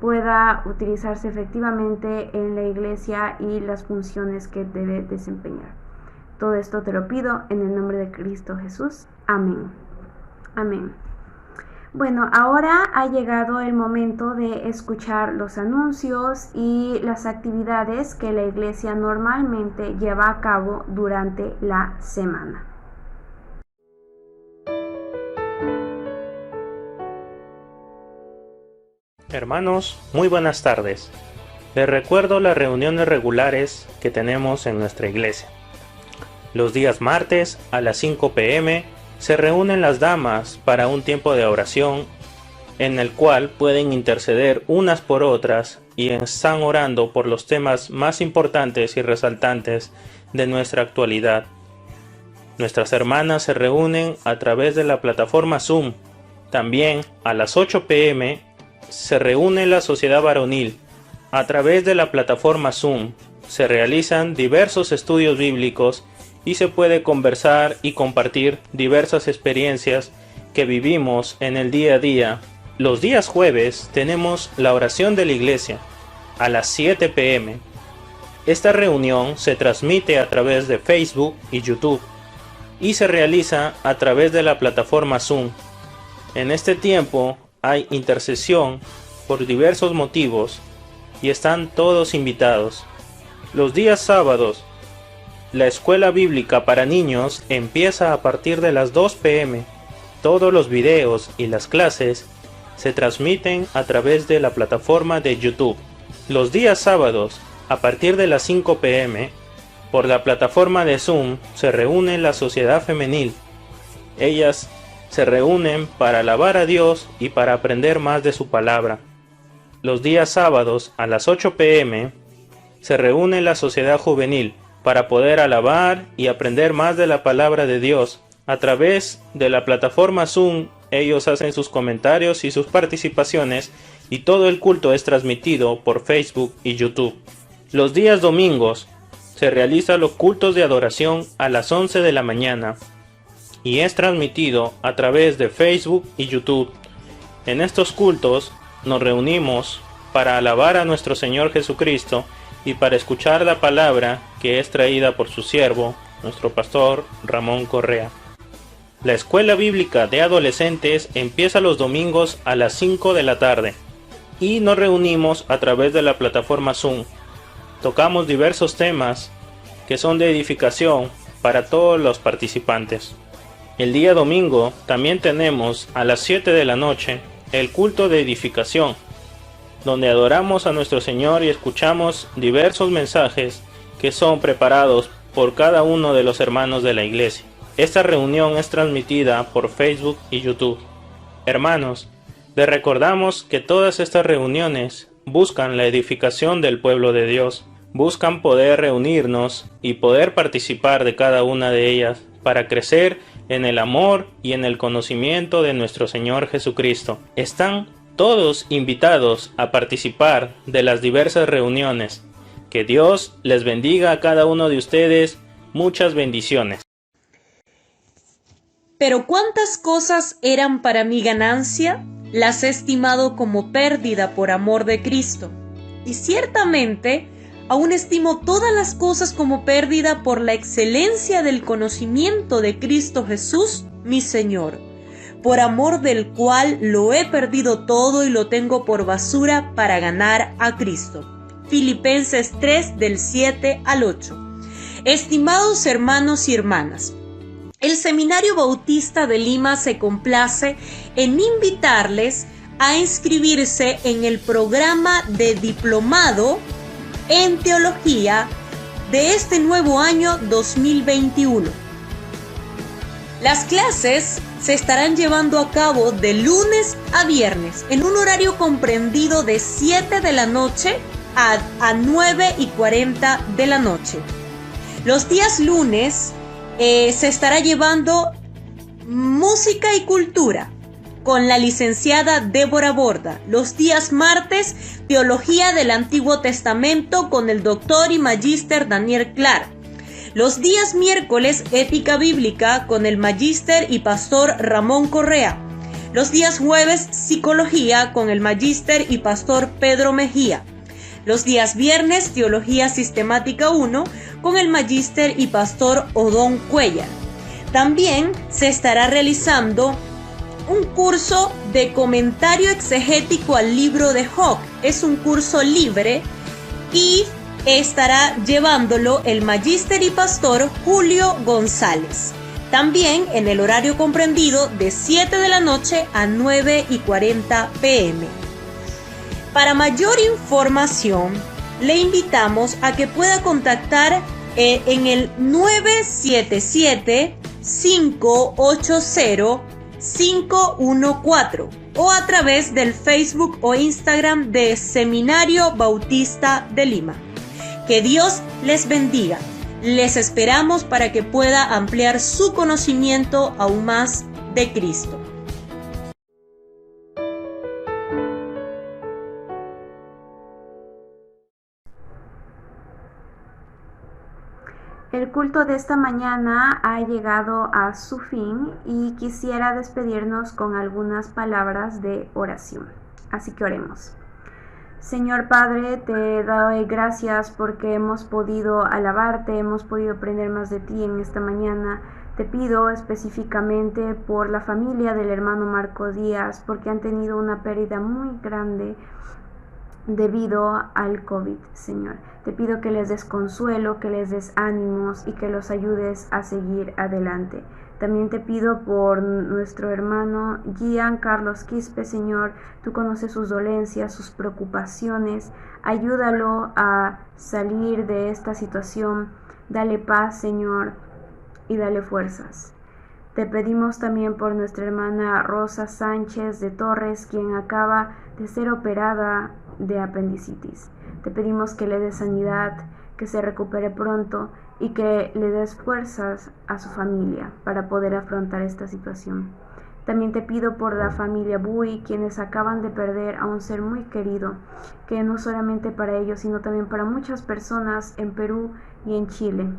pueda utilizarse efectivamente en la iglesia y las funciones que debe desempeñar. Todo esto te lo pido en el nombre de Cristo Jesús. Amén. Amén. Bueno, ahora ha llegado el momento de escuchar los anuncios y las actividades que la iglesia normalmente lleva a cabo durante la semana. Hermanos, muy buenas tardes. Les recuerdo las reuniones regulares que tenemos en nuestra iglesia. Los días martes a las 5 p.m. se reúnen las damas para un tiempo de oración en el cual pueden interceder unas por otras y están orando por los temas más importantes y resaltantes de nuestra actualidad. Nuestras hermanas se reúnen a través de la plataforma Zoom. También a las 8 p.m. se reúne la sociedad varonil. A través de la plataforma Zoom se realizan diversos estudios bíblicos y se puede conversar y compartir diversas experiencias que vivimos en el día a día. Los días jueves tenemos la oración de la iglesia a las 7 p.m. Esta reunión se transmite a través de Facebook y YouTube y se realiza a través de la plataforma Zoom. En este tiempo hay intercesión por diversos motivos y están todos invitados. Los días sábados, la escuela bíblica para niños empieza a partir de las 2 p.m. Todos los videos y las clases se transmiten a través de la plataforma de YouTube. Los días sábados, a partir de las 5 p.m., por la plataforma de Zoom se reúne la sociedad femenil. Ellas se reúnen para alabar a Dios y para aprender más de su palabra. Los días sábados, a las 8 p.m., se reúne la sociedad juvenil para poder alabar y aprender más de la palabra de Dios. A través de la plataforma Zoom, ellos hacen sus comentarios y sus participaciones y todo el culto es transmitido por Facebook y YouTube. Los días domingos se realizan los cultos de adoración a las 11 de la mañana y es transmitido a través de Facebook y YouTube. En estos cultos nos reunimos para alabar a nuestro Señor Jesucristo y para escuchar la palabra que es traída por su siervo, nuestro pastor Ramón Correa. La escuela bíblica de adolescentes empieza los domingos a las 5 de la tarde y nos reunimos a través de la plataforma Zoom. Tocamos diversos temas que son de edificación para todos los participantes. El día domingo también tenemos a las 7 de la noche el culto de edificación. donde adoramos a nuestro Señor y escuchamos diversos mensajes que son preparados por cada uno de los hermanos de la iglesia. Esta reunión es transmitida por Facebook y YouTube. Hermanos, les recordamos que todas estas reuniones buscan la edificación del pueblo de Dios, buscan poder reunirnos y poder participar de cada una de ellas para crecer en el amor y en el conocimiento de nuestro Señor Jesucristo. Están todos invitados a participar de las diversas reuniones. Que Dios les bendiga a cada uno de ustedes. Muchas bendiciones. Pero ¿cuántas cosas eran para mi ganancia? Las he estimado como pérdida por amor de Cristo. Y ciertamente, aún estimo todas las cosas como pérdida por la excelencia del conocimiento de Cristo Jesús, mi Señor, por amor del cual lo he perdido todo y lo tengo por basura para ganar a Cristo. Filipenses 3, del 7 al 8. Estimados hermanos y hermanas, el Seminario Bautista de Lima se complace en invitarles a inscribirse en el programa de diplomado en teología de este nuevo año 2021. Las clases se estarán llevando a cabo de lunes a viernes en un horario comprendido de 7 de la noche a 9:40 de la noche. Los días lunes se estará llevando música y cultura con la licenciada Débora Borda. Los días martes, teología del Antiguo Testamento con el doctor y magíster Daniel Clark. Los días miércoles, ética bíblica con el magíster y pastor Ramón Correa. Los días jueves, psicología con el magíster y pastor Pedro Mejía. Los días viernes, teología sistemática 1 con el magíster y pastor Odón Cuellar. También se estará realizando un curso de comentario exegético al libro de Job. Es un curso libre y estará llevándolo el magíster y pastor Julio González. También en el horario comprendido de 7 de la noche a 9:40 p.m. Para mayor información, le invitamos a que pueda contactar en el 977-580-514 o a través del Facebook o Instagram de Seminario Bautista de Lima. Que Dios les bendiga. Les esperamos para que pueda ampliar su conocimiento aún más de Cristo. El culto de esta mañana ha llegado a su fin y quisiera despedirnos con algunas palabras de oración. Así que oremos. Señor Padre, te doy gracias porque hemos podido alabarte, hemos podido aprender más de ti en esta mañana. Te pido específicamente por la familia del hermano Marco Díaz, porque han tenido una pérdida muy grande debido al COVID, Señor. Te pido que les des consuelo, que les des ánimos y que los ayudes a seguir adelante. También te pido por nuestro hermano Gian Carlos Quispe, Señor. Tú conoces sus dolencias, sus preocupaciones. Ayúdalo a salir de esta situación. Dale paz, Señor, y dale fuerzas. Te pedimos también por nuestra hermana Rosa Sánchez de Torres, quien acaba de ser operada de apendicitis. Te pedimos que le des sanidad, que se recupere pronto y que le des fuerzas a su familia para poder afrontar esta situación. También te pido por la familia Bui, quienes acaban de perder a un ser muy querido, que no solamente para ellos, sino también para muchas personas en Perú y en Chile.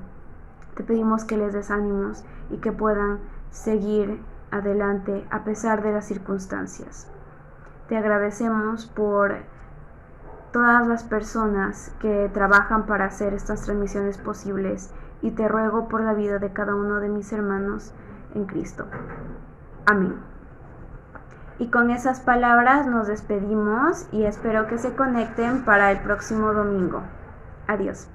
Te pedimos que les des ánimos y que puedan seguir adelante a pesar de las circunstancias. Te agradecemos por todas las personas que trabajan para hacer estas transmisiones posibles y te ruego por la vida de cada uno de mis hermanos en Cristo. Amén. Y con esas palabras nos despedimos y espero que se conecten para el próximo domingo. Adiós.